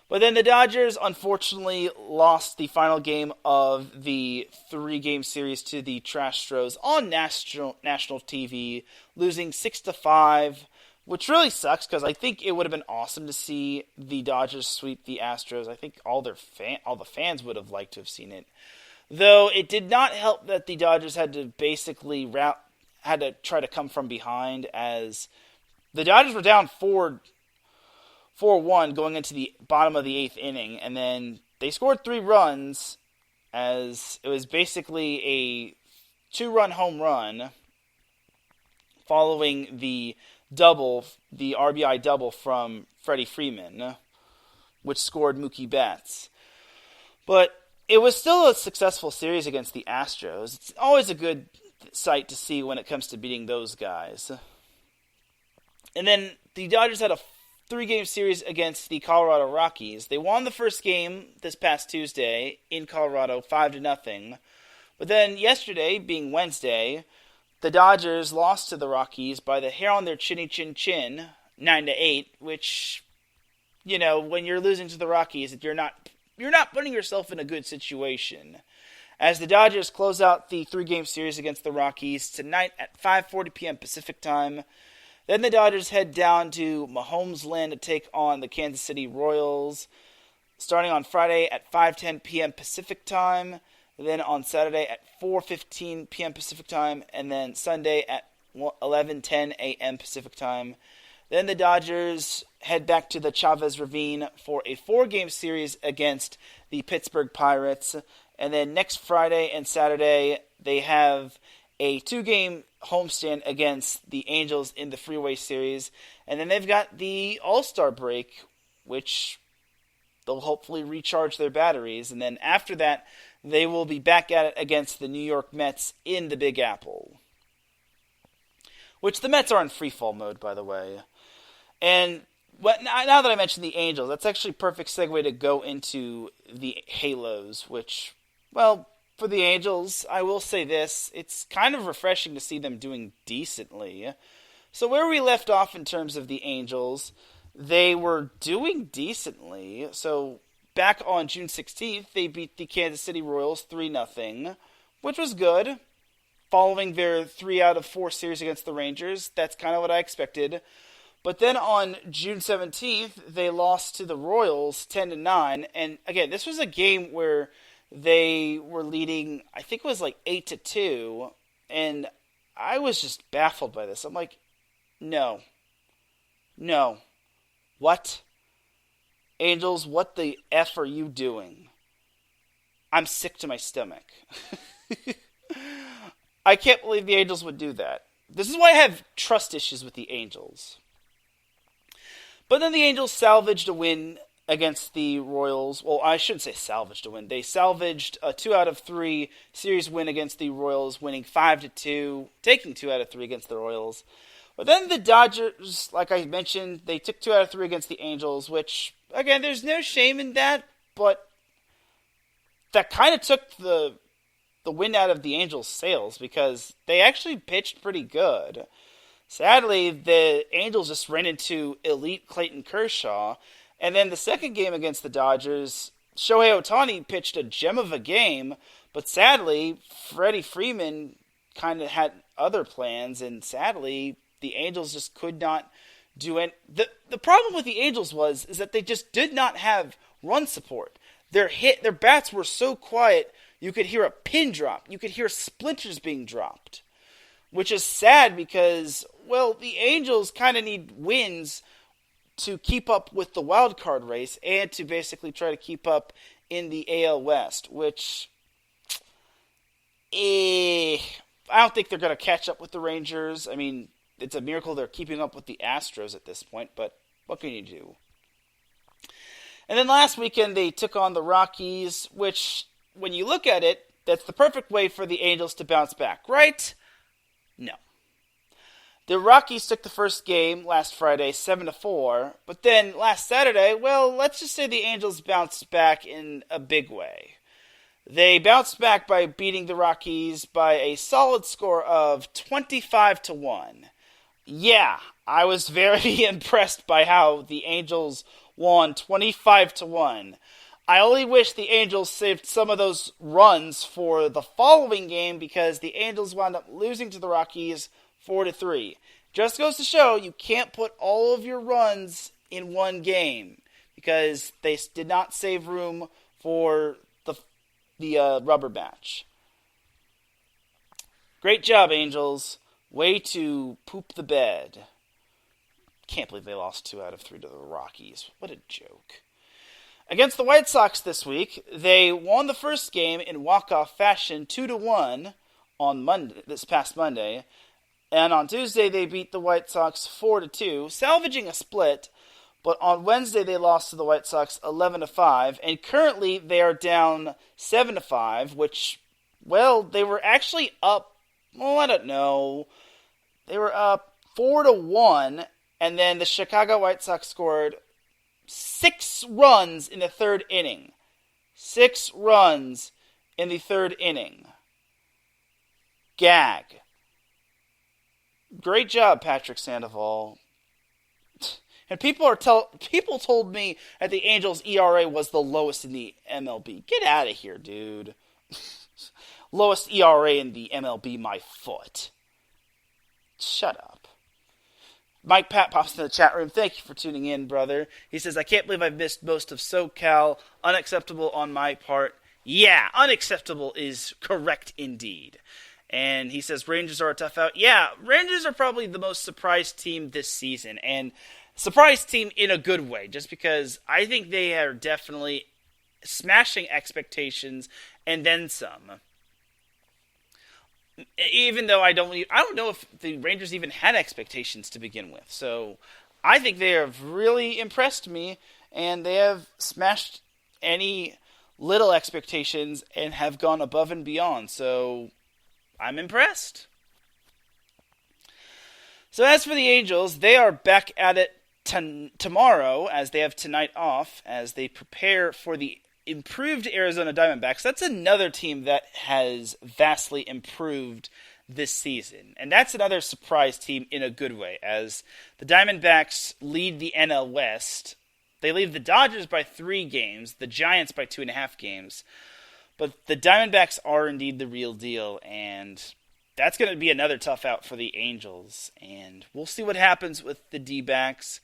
But then the Dodgers unfortunately lost the final game of the 3-game series to the Astros on national TV, losing 6-5, which really sucks because I think it would have been awesome to see the Dodgers sweep the Astros. I think all the fans would have liked to have seen it. Though it did not help that the Dodgers had to basically try to come from behind, as the Dodgers were down 4-1 going into the bottom of the 8th inning, and then they scored 3 runs, as it was basically a 2-run home run following the RBI double from Freddie Freeman, which scored Mookie Betts. But it was still a successful series against the Astros. It's always a good sight to see when it comes to beating those guys. And then the Dodgers had a 3-game series against the Colorado Rockies. They won the first game this past Tuesday in Colorado 5-0. But then yesterday, being Wednesday, the Dodgers lost to the Rockies by the hair on their chinny chin chin, 9-8, which, when you're losing to the Rockies, you're not putting yourself in a good situation. As the Dodgers close out the 3-game series against the Rockies tonight at 5:40 p.m. Pacific Time. Then the Dodgers head down to Mahomes Land to take on the Kansas City Royals, starting on Friday at 5:10 p.m. Pacific Time, then on Saturday at 4:15 p.m. Pacific Time, and then Sunday at 11:10 a.m. Pacific Time. Then the Dodgers head back to the Chavez Ravine for a 4-game series against the Pittsburgh Pirates. And then next Friday and Saturday, they have a 2-game homestand against the Angels in the Freeway Series. And then they've got the All-Star break, which they'll hopefully recharge their batteries. And then after that, they will be back at it against the New York Mets in the Big Apple. Which the Mets are in freefall mode, by the way. And now that I mentioned the Angels, that's actually a perfect segue to go into the Halos, which, well, for the Angels, I will say this, it's kind of refreshing to see them doing decently. So where we left off in terms of the Angels, they were doing decently. So back on June 16th, they beat the Kansas City Royals 3-0, which was good. Following their 3 out of 4 series against the Rangers, that's kind of what I expected. But then on June 17th, they lost to the Royals 10-9. And again, this was a game where they were leading, I think it was like 8-2. And I was just baffled by this. I'm like, no. What? Angels, what the F are you doing? I'm sick to my stomach. I can't believe the Angels would do that. This is why I have trust issues with the Angels. But then the Angels salvaged a win against the Royals. Well, I shouldn't say salvaged a win. They salvaged a 2 out of 3 series win against the Royals, winning 5-2, taking 2 out of 3 against the Royals. But then the Dodgers, like I mentioned, they took 2 out of 3 against the Angels, which, again, there's no shame in that, but that kind of took the wind out of the Angels' sails because they actually pitched pretty good. Sadly, the Angels just ran into elite Clayton Kershaw. And then the second game against the Dodgers, Shohei Ohtani pitched a gem of a game. But sadly, Freddie Freeman kind of had other plans. And sadly, the Angels just could not do it. The problem with the Angels is that they just did not have run support. Their bats were so quiet, you could hear a pin drop. You could hear splinters being dropped. Which is sad because, well, the Angels kind of need wins to keep up with the wild card race and to basically try to keep up in the AL West, which I don't think they're going to catch up with the Rangers. I mean, it's a miracle they're keeping up with the Astros at this point, but what can you do? And then last weekend they took on the Rockies, which, when you look at it, that's the perfect way for the Angels to bounce back, right? No. The Rockies took the first game last Friday 7-4, but then last Saturday, well, let's just say the Angels bounced back in a big way. They bounced back by beating the Rockies by a solid score of 25-1. Yeah, I was very impressed by how the Angels won 25-1. I only wish the Angels saved some of those runs for the following game because the Angels wound up losing to the Rockies 4-3. Just goes to show you can't put all of your runs in one game because they did not save room for the rubber match. Great job, Angels. Way to poop the bed. Can't believe they lost 2 out of 3 to the Rockies. What a joke. Against the White Sox this week, they won the first game in walk-off fashion 2-1 on Monday, this past Monday. And on Tuesday, they beat the White Sox 4-2, salvaging a split. But on Wednesday, they lost to the White Sox 11-5. And currently, they are down 7-5, which, well, they were actually up, well, I don't know. They were up 4-1, and then the Chicago White Sox scored 6 runs in the third inning. 6 runs in the third inning. Gag. Great job, Patrick Sandoval. And people told me that the Angels' ERA was the lowest in the MLB. Get out of here, dude. Lowest ERA in the MLB, my foot. Shut up. Mike Pat pops in the chat room. Thank you for tuning in, brother. He says, I can't believe I've missed most of SoCal. Unacceptable on my part. Yeah, unacceptable is correct indeed. And he says, Rangers are a tough out. Yeah, Rangers are probably the most surprised team this season. And surprised team in a good way. Just because I think they are definitely smashing expectations and then some. Even though I don't know if the Rangers even had expectations to begin with. So I think they have really impressed me, and they have smashed any little expectations and have gone above and beyond. So I'm impressed. So as for the Angels, they are back at it tomorrow, as they have tonight off, as they prepare for the improved Arizona Diamondbacks. That's another team that has vastly improved this season. And that's another surprise team in a good way, as the Diamondbacks lead the NL West. They lead the Dodgers by 3 games, the Giants by 2.5 games. But the Diamondbacks are indeed the real deal, and that's going to be another tough out for the Angels. And we'll see what happens with the D-backs.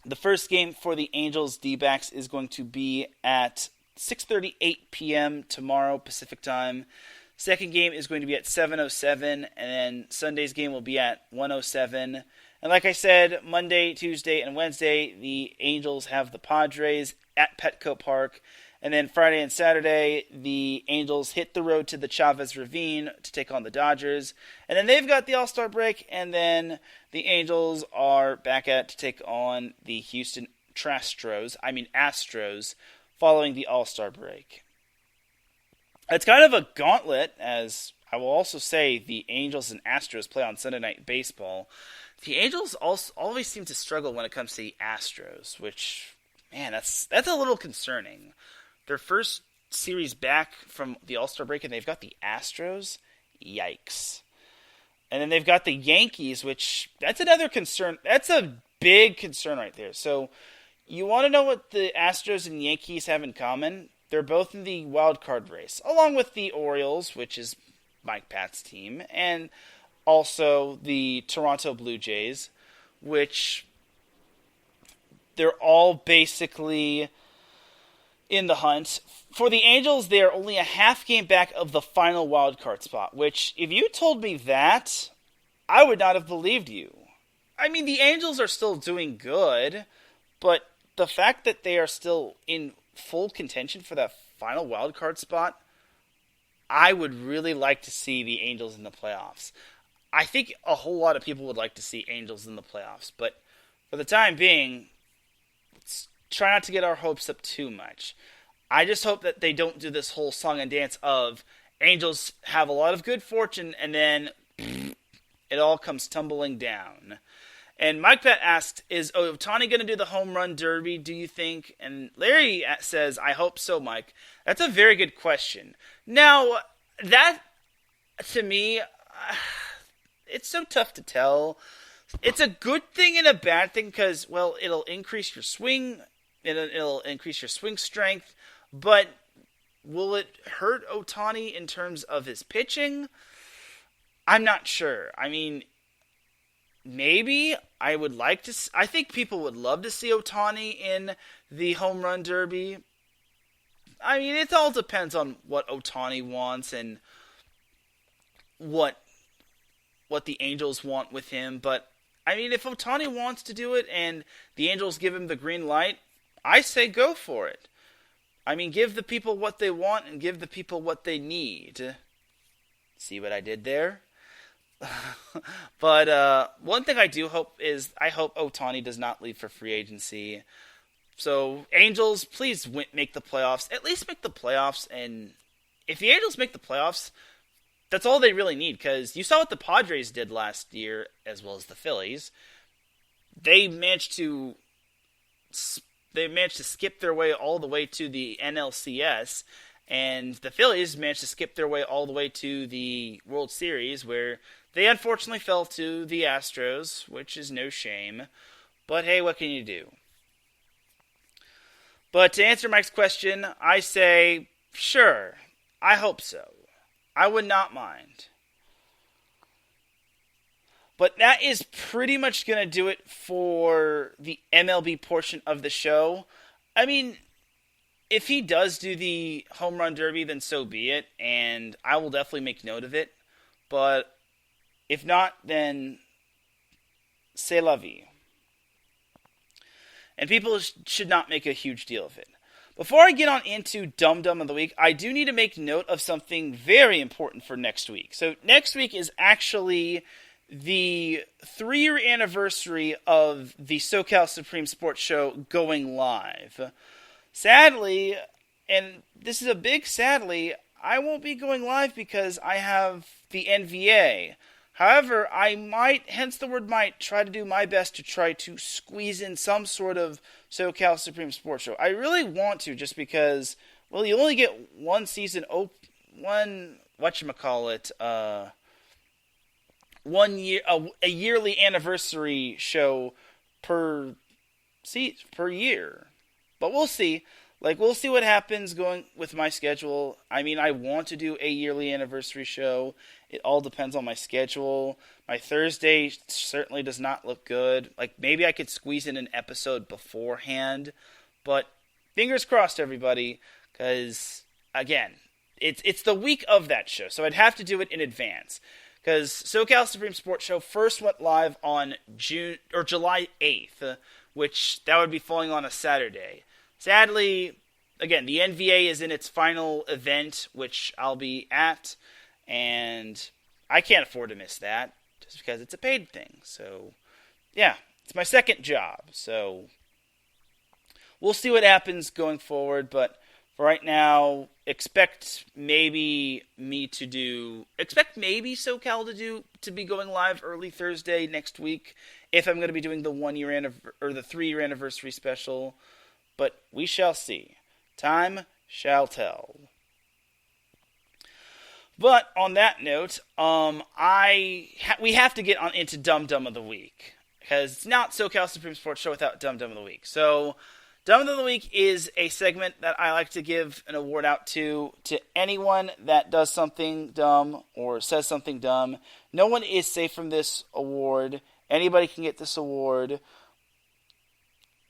The first game for the Angels D-backs is going to be at 6:38 p.m. tomorrow Pacific time. Second game is going to be at 7:07, and then Sunday's game will be at 1:07. And like I said, Monday, Tuesday, and Wednesday, the Angels have the Padres at Petco Park. And then Friday and Saturday, the Angels hit the road to the Chavez Ravine to take on the Dodgers. And then they've got the All-Star break, and then the Angels are back at to take on the Houston Astros, following the All-Star break. It's kind of a gauntlet, as I will also say the Angels and Astros play on Sunday Night Baseball. The Angels always seem to struggle when it comes to the Astros, which, man, that's a little concerning. Their first series back from the All-Star break, and they've got the Astros. Yikes. And then they've got the Yankees, which, that's another concern. That's a big concern right there. So, you want to know what the Astros and Yankees have in common? They're both in the wild card race, along with the Orioles, which is Mike Pat's team, and also the Toronto Blue Jays, which they're all basically in the hunt. For the Angels, they are only a half game back of the final wild card spot, which, if you told me that, I would not have believed you. I mean, the Angels are still doing good, but the fact that they are still in full contention for that final wild card spot, I would really like to see the Angels in the playoffs. I think a whole lot of people would like to see Angels in the playoffs, but for the time being, let's try not to get our hopes up too much. I just hope that they don't do this whole song and dance of Angels have a lot of good fortune and then it all comes tumbling down. And Mike Pat asked, is Ohtani going to do the home run derby, do you think? And Larry says, I hope so, Mike. That's a very good question. Now, that, to me, it's so tough to tell. It's a good thing and a bad thing because, well, it'll increase your swing, it'll increase your swing strength, but will it hurt Ohtani in terms of his pitching? I'm not sure. I mean, maybe. I think people would love to see Ohtani in the home run derby. I mean, it all depends on what Ohtani wants and what the Angels want with him. But, I mean, if Ohtani wants to do it and the Angels give him the green light, I say go for it. I mean, give the people what they want and give the people what they need. See what I did there? But one thing I do hope is I hope Ohtani does not leave for free agency. So, Angels, please make the playoffs. At least make the playoffs. And if the Angels make the playoffs, that's all they really need. Because you saw what the Padres did last year, as well as the Phillies. They managed to skip their way all the way to the NLCS. And the Phillies managed to skip their way all the way to the World Series, where they unfortunately fell to the Astros, which is no shame. But hey, what can you do? But to answer Mike's question, I say, sure, I hope so. I would not mind. But that is pretty much going to do it for the MLB portion of the show. I mean, if he does do the home run derby, then so be it, and I will definitely make note of it. But if not, then c'est la vie. And people should not make a huge deal of it. Before I get on into Dum Dum of the Week, I do need to make note of something very important for next week. So next week is actually the 3-year anniversary of the SoCal Supreme Sports Show going live. Sadly, and this is a big sadly, I won't be going live because I have the NVA. However, I might, hence the word might, try to do my best to try to squeeze in some sort of SoCal Supreme Sports Show. I really want to, just because, well, you only get one season, a yearly anniversary show per year. But we'll see. We'll see what happens going with my schedule. I mean, I want to do a yearly anniversary show. It all depends on my schedule. My Thursday certainly does not look good. Maybe I could squeeze in an episode beforehand. But fingers crossed, everybody. Because, again, it's the week of that show. So I'd have to do it in advance. Because SoCal Supreme Sports Show first went live on July 8th. Which, that would be falling on a Saturday. Sadly, again, the NVA is in its final event, which I'll be at, and I can't afford to miss that, just because it's a paid thing. So, yeah, it's my second job. So we'll see what happens going forward. But for right now, expect maybe SoCal to be going live early Thursday next week if I'm going to be doing the 1 year or the 3 year anniversary special. But we shall see. Time shall tell. But on that note, we have to get into Dum Dum of the Week, because it's not SoCal Supreme Sports Show without Dum Dum of the Week. So Dum Dum of the Week is a segment that I like to give an award out to anyone that does something dumb or says something dumb. No one is safe from this award. Anybody can get this award,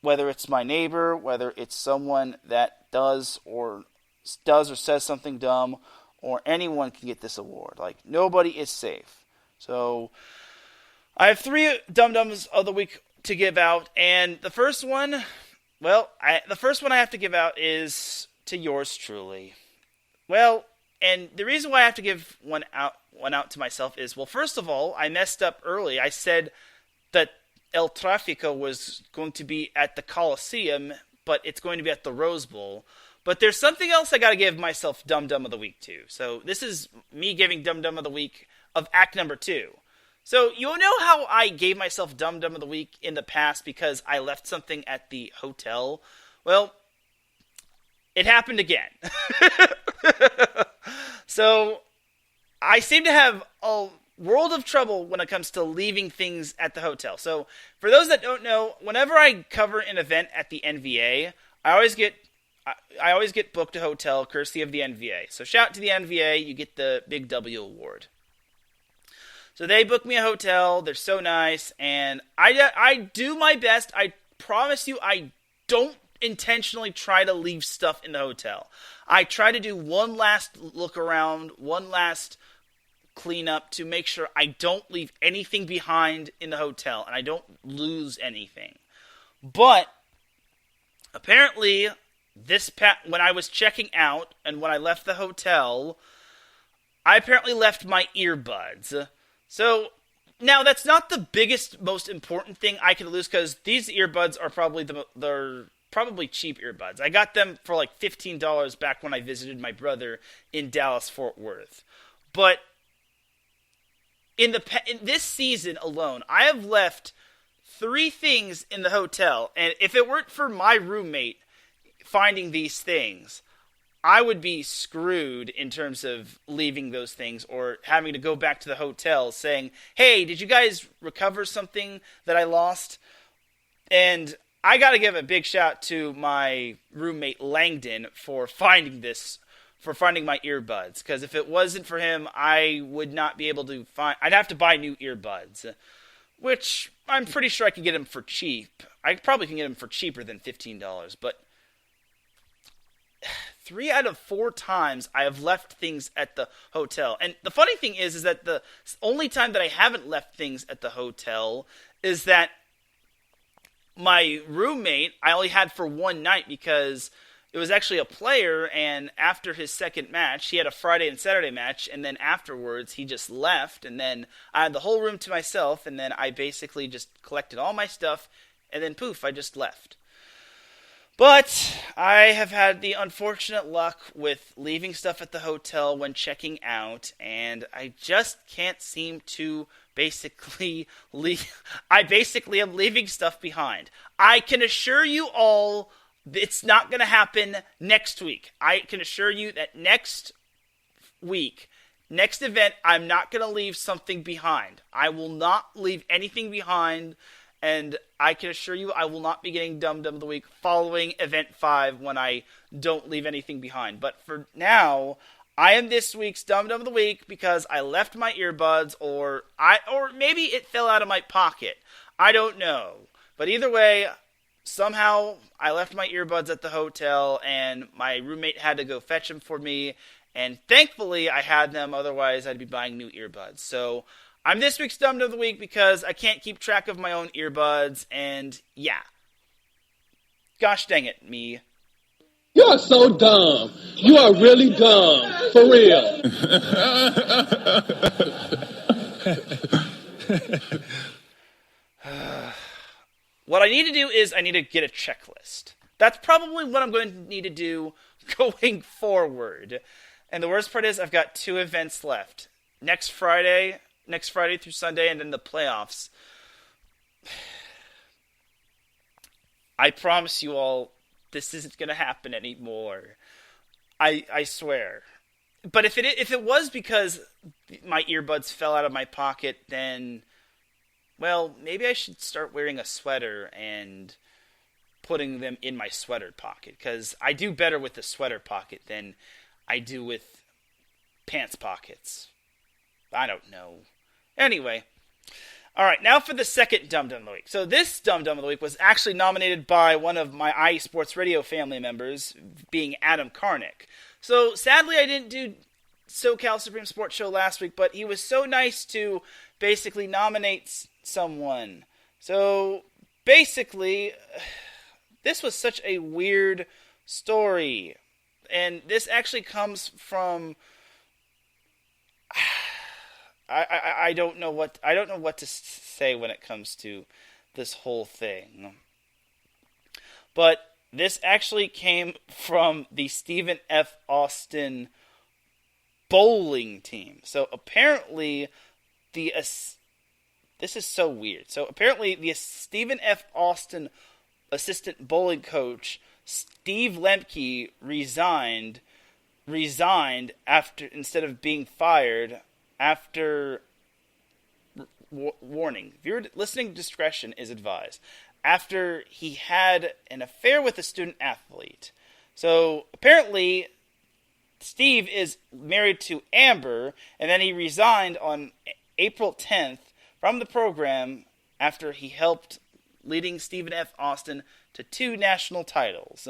whether it's my neighbor, whether it's someone that does or says something dumb, or anyone can get this award. Like, nobody is safe. So I have 3 Dum-Dums of the Week to give out, and the first one I have to give out is to yours truly. Well, and the reason why I have to give one out to myself is, well, first of all, I messed up early. I said that El Tráfico was going to be at the Coliseum, but it's going to be at the Rose Bowl. But there's something else I got to give myself Dum Dum of the Week to. So this is me giving Dum Dum of the Week of Act Number 2. So you know how I gave myself Dum Dum of the Week in the past because I left something at the hotel? Well, it happened again. So I seem to have a world of trouble when it comes to leaving things at the hotel. So for those that don't know, whenever I cover an event at the NVA, I always get booked a hotel courtesy of the NVA. So shout out to the NVA, you get the Big W award. So they book me a hotel, they're so nice, and I do my best. I promise you I don't intentionally try to leave stuff in the hotel. I try to do one last look around, one last clean up to make sure I don't leave anything behind in the hotel and I don't lose anything. But apparently when I was checking out and when I left the hotel, I apparently left my earbuds. So now that's not the biggest, most important thing I could lose, because these earbuds are they're probably cheap earbuds. I got them for like $15 back when I visited my brother in Dallas, Fort Worth. But in this season alone, I have left 3 things in the hotel, and if it weren't for my roommate finding these things, I would be screwed in terms of leaving those things or having to go back to the hotel saying, hey, did you guys recover something that I lost? And I got to give a big shout to my roommate Langdon for finding my earbuds, because if it wasn't for him, I would not be able to I'd have to buy new earbuds, which I'm pretty sure I can get them for cheap. I probably can get them for cheaper than $15, but 3 out of 4 times I have left things at the hotel. And the funny thing is that the only time that I haven't left things at the hotel is that my roommate I only had for one night, because it was actually a player, and after his second match, he had a Friday and Saturday match, and then afterwards he just left, and then I had the whole room to myself, and then I basically just collected all my stuff, and then poof, I just left. But I have had the unfortunate luck with leaving stuff at the hotel when checking out, and I just can't seem to I basically am leaving stuff behind. I can assure you all it's not going to happen next week. I can assure you that next event, I'm not going to leave something behind. I will not leave anything behind. And I can assure you I will not be getting Dum Dum of the Week following Event 5 when I don't leave anything behind. But for now, I am this week's Dum Dum of the Week because I left my earbuds, or maybe it fell out of my pocket. I don't know. But either way, somehow I left my earbuds at the hotel, and my roommate had to go fetch them for me. And thankfully, I had them. Otherwise, I'd be buying new earbuds. So I'm this week's Dum Dum of the Week because I can't keep track of my own earbuds, and yeah. Gosh dang it, me. You are so dumb. You are really dumb. For real. What I need to do is I need to get a checklist. That's probably what I'm going to need to do going forward. And the worst part is I've got 2 events left. Next Friday through Sunday, and then the playoffs. I promise you all, this isn't going to happen anymore. I swear. But if it was because my earbuds fell out of my pocket, then, well, maybe I should start wearing a sweater and putting them in my sweater pocket. Because I do better with the sweater pocket than I do with pants pockets. I don't know. Anyway. Alright, now for the second Dum Dum of the Week. So this Dum Dum of the Week was actually nominated by one of my IE Sports Radio family members, being Adam Karnick. So sadly I didn't do SoCal Supreme Sports Show last week, but he was so nice to basically nominate someone. So basically, this was such a weird story. And this actually comes from... I don't know what to say when it comes to this whole thing. But this actually came from the Stephen F. Austin bowling team. So apparently this is so weird. So apparently the Stephen F. Austin assistant bowling coach Steve Lemke resigned after, instead of being fired, after warning. Viewer listening discretion is advised. After he had an affair with a student athlete. So apparently Steve is married to Amber, and then he resigned on April 10th from the program after he helped leading Stephen F. Austin to 2 national titles.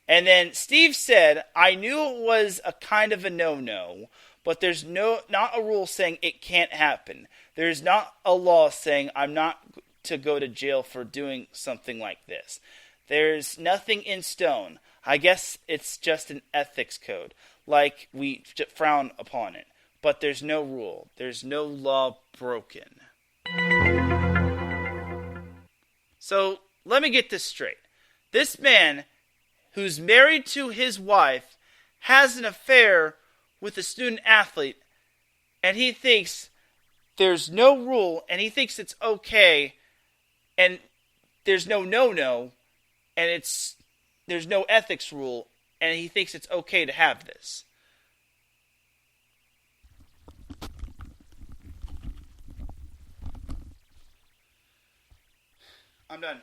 And then Steve said, "I knew it was a kind of a no-no, but there's not a rule saying it can't happen. There's not a law saying I'm not to go to jail for doing something like this. There's nothing in stone. I guess it's just an ethics code, like we frown upon it. But there's no rule. There's no law broken." So, let me get this straight. This man, who's married to his wife, has an affair with a student athlete, and he thinks there's no rule, and he thinks it's okay, and there's no no-no, and there's no ethics rule, and he thinks it's okay to have this. I'm done.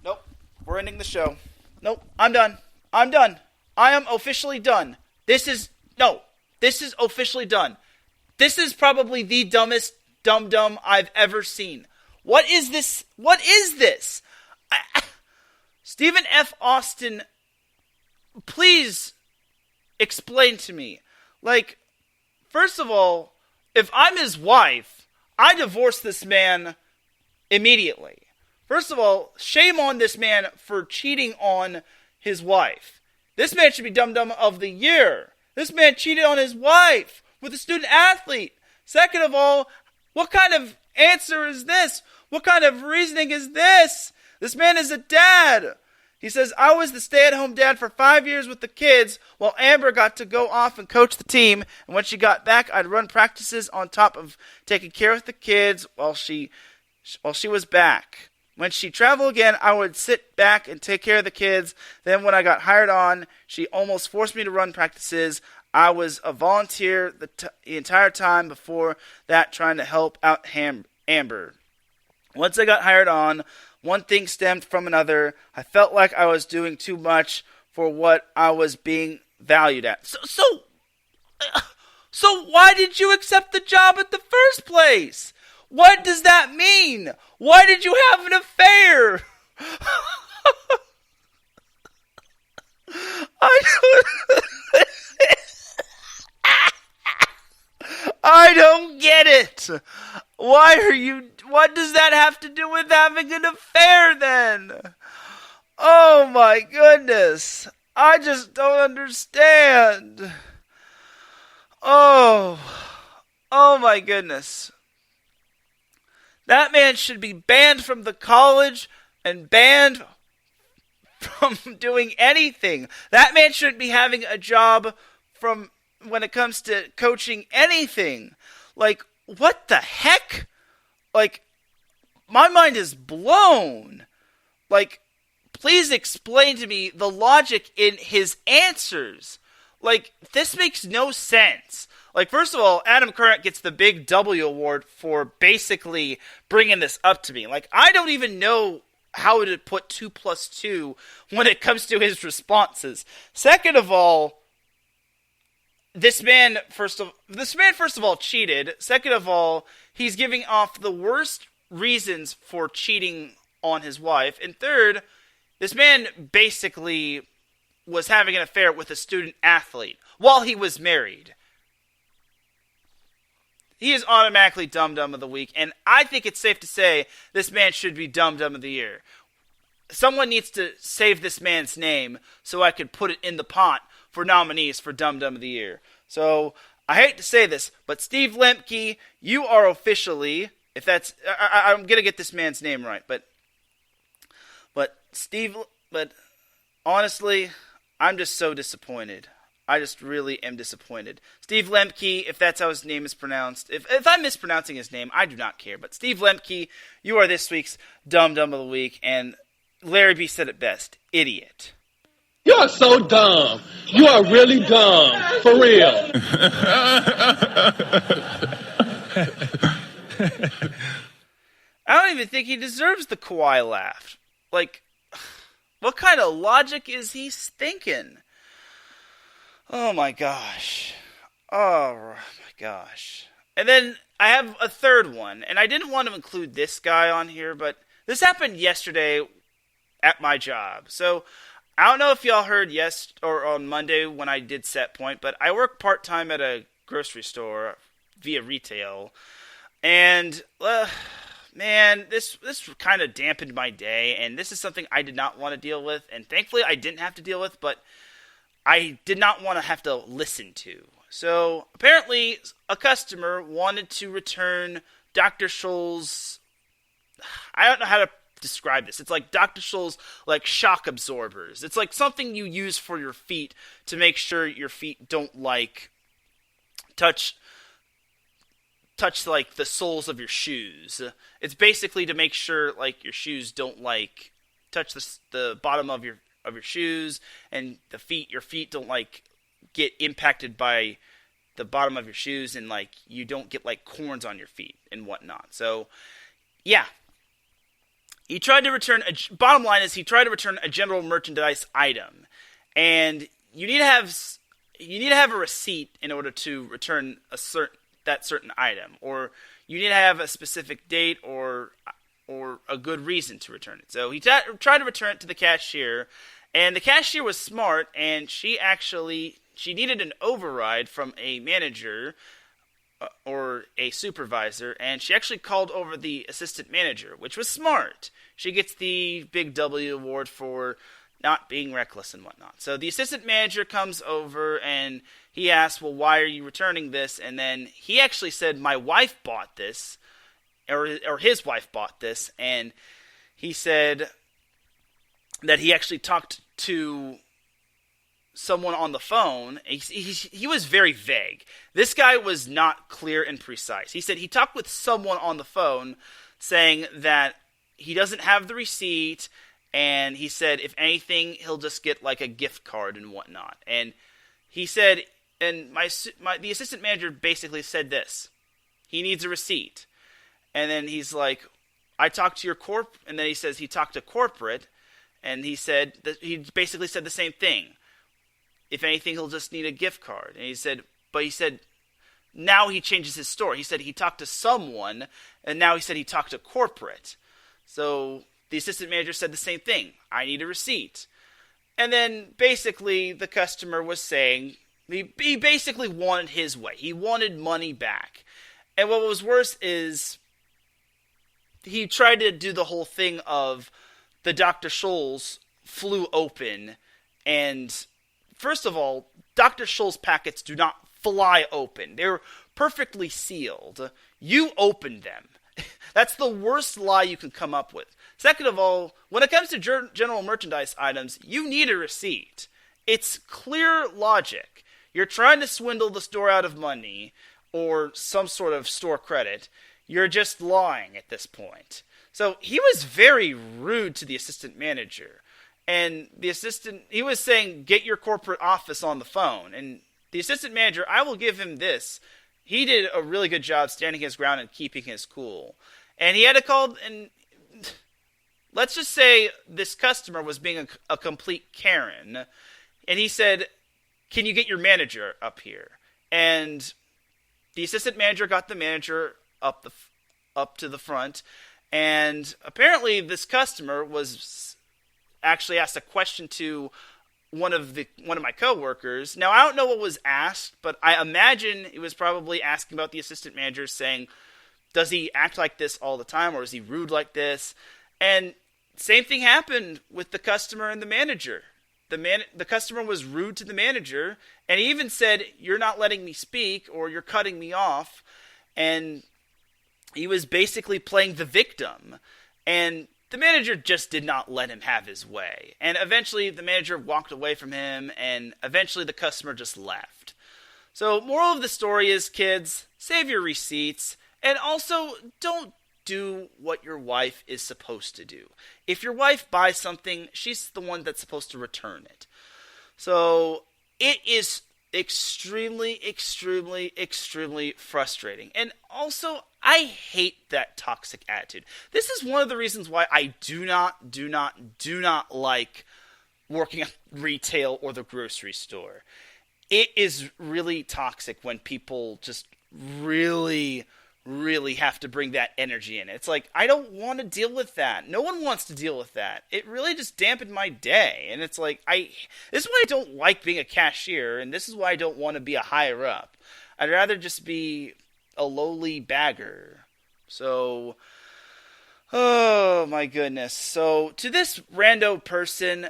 Nope. We're ending the show. Nope. I'm done. I'm done. I am officially done. This is officially done. This is probably the dumbest dum-dum I've ever seen. What is this? What is this? Stephen F. Austin, please explain to me. Like, first of all, if I'm his wife, I divorce this man immediately. First of all, shame on this man for cheating on his wife. This man should be Dum-Dum of the Year. This man cheated on his wife with a student athlete. Second of all, what kind of answer is this? What kind of reasoning is this? This man is a dad. He says, "I was the stay-at-home dad for 5 years with the kids, while Amber got to go off and coach the team. And when she got back, I'd run practices on top of taking care of the kids while she was back. When she traveled again, I would sit back and take care of the kids. Then when I got hired on, she almost forced me to run practices. I was a volunteer the entire time before that, trying to help out Amber. Once I got hired on, one thing stemmed from another. I felt like I was doing too much for what I was being valued at." So why did you accept the job at the first place? What does that mean? Why did you have an affair? I don't get it. What does that have to do with having an affair then? Oh my goodness. I just don't understand. Oh my goodness. That man should be banned from the college and banned from doing anything. That man shouldn't be having a job from when it comes to coaching anything. Like, what the heck? Like, my mind is blown. Like, please explain to me the logic in his answers. Like, this makes no sense. Like, first of all, Adam Current gets the big W award for basically bringing this up to me. Like, I don't even know how to put 2 plus 2 when it comes to his responses. Second of all, this man first of all cheated. Second of all, he's giving off the worst reasons for cheating on his wife. And third, this man basically was having an affair with a student athlete while he was married. He is automatically Dum-Dum of the Week, and I think it's safe to say this man should be Dum-Dum of the Year. Someone needs to save this man's name so I could put it in the pot for nominees for Dum-Dum of the Year. So, I hate to say this, but Steve Lemke, you are officially, if that's, I'm going to get this man's name right, but honestly, I'm just so disappointed. I just really am disappointed. Steve Lemke, if that's how his name is pronounced. If I'm mispronouncing his name, I do not care. But Steve Lemke, you are this week's Dum-Dum of the Week. And Larry B said it best. Idiot. You are so dumb. You are really dumb. For real. I don't even think he deserves the Kawhi laugh. Like, what kind of logic is he thinking? Oh my gosh. Oh my gosh. And then I have a third one, and I didn't want to include this guy on here, but this happened yesterday at my job. So, I don't know if y'all heard or on Monday when I did Set Point, but I work part-time at a grocery store via retail. And, man, this kind of dampened my day, and this is something I did not want to deal with, and thankfully I didn't have to deal with, but I did not want to have to listen to. So, apparently, a customer wanted to return Dr. Scholl's, I don't know how to describe this. It's like Dr. Scholl's, like, shock absorbers. It's like something you use for your feet to make sure your feet don't, like, touch like the soles of your shoes. It's basically to make sure like your shoes don't like touch the bottom of your shoes, and your feet don't like get impacted by the bottom of your shoes, and like you don't get like corns on your feet and whatnot. So yeah, he tried to return bottom line is he tried to return a general merchandise item, and you need to have a receipt in order to return that certain item, or you need to have a specific date or a good reason to return it. So he tried to return it to the cashier, and the cashier was smart, and she needed an override from a manager or a supervisor, and she actually called over the assistant manager, which was smart. She gets the big W award for not being reckless and whatnot. So the assistant manager comes over, and he asks, well, why are you returning this? And then he actually said, my wife bought this, or his wife bought this, and he said that he actually talked to someone on the phone. He was very vague. This guy was not clear and precise. He said he talked with someone on the phone saying that he doesn't have the receipt, and he said if anything, he'll just get like a gift card and whatnot. And he said, and the assistant manager basically said this: he needs a receipt. And then he's like, I talked to your and then he says he talked to corporate, and he said that he basically said the same thing. If anything, he'll just need a gift card. And he said, now he changes his story. He said he talked to someone, and now he said he talked to corporate. So the assistant manager said the same thing. I need a receipt. And then basically the customer was saying he basically wanted his way. He wanted money back. And what was worse is he tried to do the whole thing of the Dr. Scholl's flew open. And first of all, Dr. Scholl's packets do not fly open. They're perfectly sealed. You opened them. That's the worst lie you can come up with. Second of all, when it comes to general merchandise items, you need a receipt. It's clear logic. You're trying to swindle the store out of money or some sort of store credit. You're just lying at this point. So he was very rude to the assistant manager. And the assistant, he was saying, get your corporate office on the phone. And the assistant manager, I will give him this. He did a really good job standing his ground and keeping his cool. And he had to call, and let's just say this customer was being a complete Karen. And he said, can you get your manager up here? And the assistant manager got the manager up to the front. And apparently this customer was actually asked a question to one of my coworkers. Now, I don't know what was asked, but I imagine it was probably asking about the assistant manager, saying, does he act like this all the time, or is he rude like this? And same thing happened with the customer and the manager. The customer was rude to the manager, and he even said, you're not letting me speak, or you're cutting me off. And he was basically playing the victim. And the manager just did not let him have his way. And eventually the manager walked away from him, and eventually the customer just left. So moral of the story is, kids, save your receipts, and also don't do what your wife is supposed to do. If your wife buys something, she's the one that's supposed to return it. So it is extremely, extremely, extremely frustrating. And also, I hate that toxic attitude. This is one of the reasons why I do not like working at retail or the grocery store. It is really toxic when people just really have to bring that energy in. It's like, I don't want to deal with that. No one wants to deal with that. It really just dampened my day. And it's like, this is why I don't like being a cashier, and this is why I don't want to be a higher up. I'd rather just be a lowly bagger. So, oh my goodness. So, to this rando person,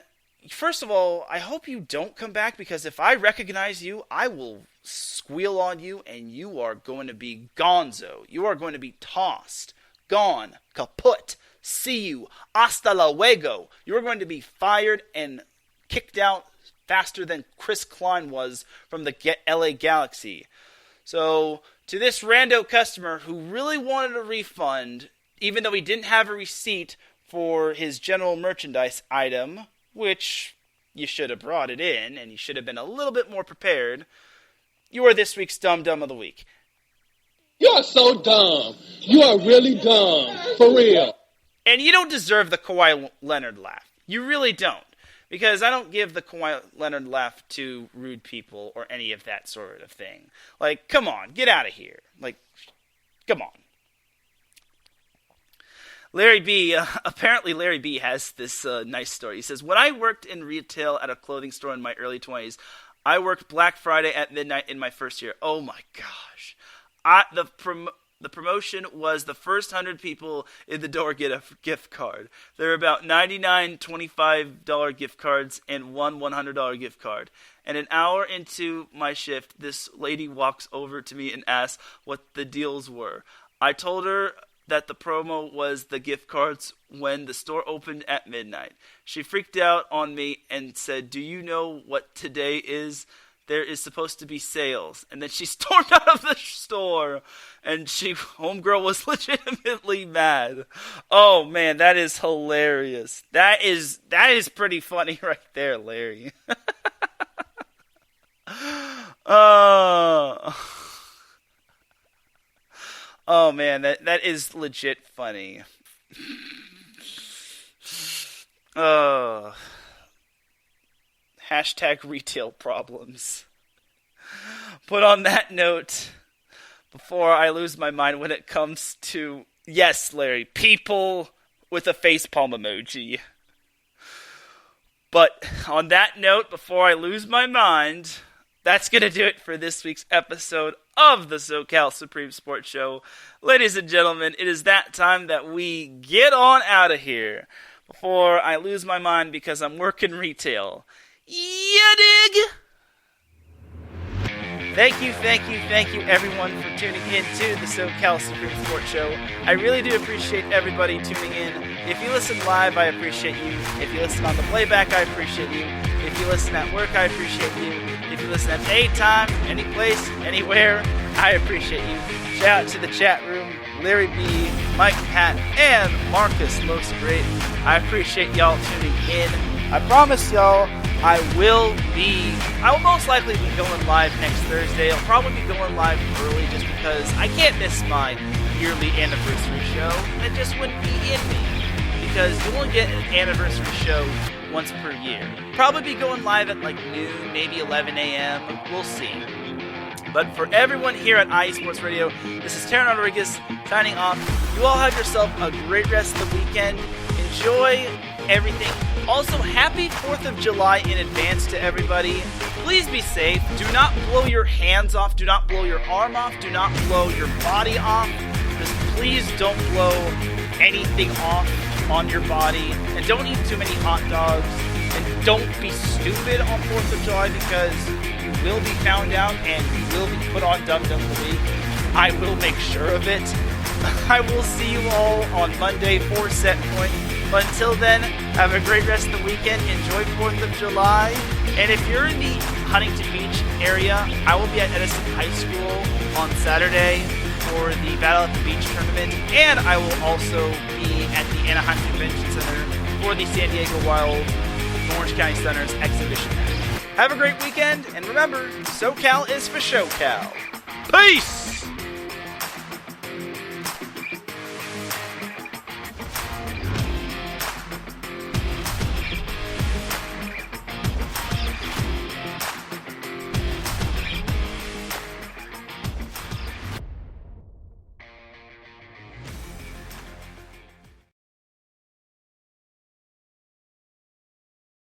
first of all, I hope you don't come back, because if I recognize you, I will squeal on you, and you are going to be gonzo. You are going to be tossed, gone, kaput, see you, hasta luego. You are going to be fired and kicked out faster than Chris Klein was from the LA Galaxy. So, to this rando customer who really wanted a refund, even though he didn't have a receipt for his general merchandise item, which you should have brought it in, and you should have been a little bit more prepared, you are this week's Dumb of the Week. You are so dumb. You are really dumb. For real. And you don't deserve the Kawhi Leonard laugh. You really don't. Because I don't give the Kawhi Leonard laugh to rude people or any of that sort of thing. Like, come on, get out of here. Like, come on. Larry B, apparently Larry B has this nice story. He says, when I worked in retail at a clothing store in my early 20s, I worked Black Friday at midnight in my first year. Oh my gosh. The promotion was the first 100 people in the door get a gift card. There are about 99 $25 gift cards and one $100 gift card. And an hour into my shift, this lady walks over to me and asks what the deals were. I told her that the promo was the gift cards when the store opened at midnight. She freaked out on me and said, do you know what today is? There is supposed to be sales. And then she stormed out of the store, and homegirl was legitimately mad. Oh man, that is hilarious. That is pretty funny right there, Larry. Oh man, that is legit funny. Hashtag retail problems. But on that note, before I lose my mind when it comes to, yes, Larry, people with a facepalm emoji. But on that note, before I lose my mind, that's going to do it for this week's episode of the SoCal Supreme Sports Show. Ladies and gentlemen, it is that time that we get on out of here before I lose my mind because I'm working retail. Ya dig? Thank you, everyone, for tuning in to the SoCal Supreme Sports Show. I really do appreciate everybody tuning in. If you listen live, I appreciate you. If you listen on the playback, I appreciate you. If you listen at work, I appreciate you. If you listen at any time, any place, anywhere, I appreciate you. Shout out to the chat room, Larry B, Mike Pat, and Marcus Los Great. I appreciate y'all tuning in. I promise y'all, I will most likely be going live next Thursday. I'll probably be going live early just because I can't miss my yearly anniversary show. It just wouldn't be in me because you only get an anniversary show once per year. Probably be going live at like noon, maybe 11 a.m. We'll see. But for everyone here at IE Sports Radio, this is Teran Rodriguez signing off. You all have yourself a great rest of the weekend. Enjoy everything. Also, happy 4th of July in advance to everybody. Please be safe. Do not blow your hands off. Do not blow your arm off. Do not blow your body off. Just please don't blow anything off on your body. And don't eat too many hot dogs. And don't be stupid on 4th of July because you will be found out and you will be put on Dum Dum the Week. I will make sure of it. I will see you all on Monday for Set Point. But until then, have a great rest of the weekend. Enjoy 4th of July. And if you're in the Huntington Beach area, I will be at Edison High School on Saturday for the Battle at the Beach tournament. And I will also be at the Anaheim Convention Center for the San Diego Wild Orange County Thunder exhibition match. Have a great weekend. And remember, SoCal is for SoCal. Peace!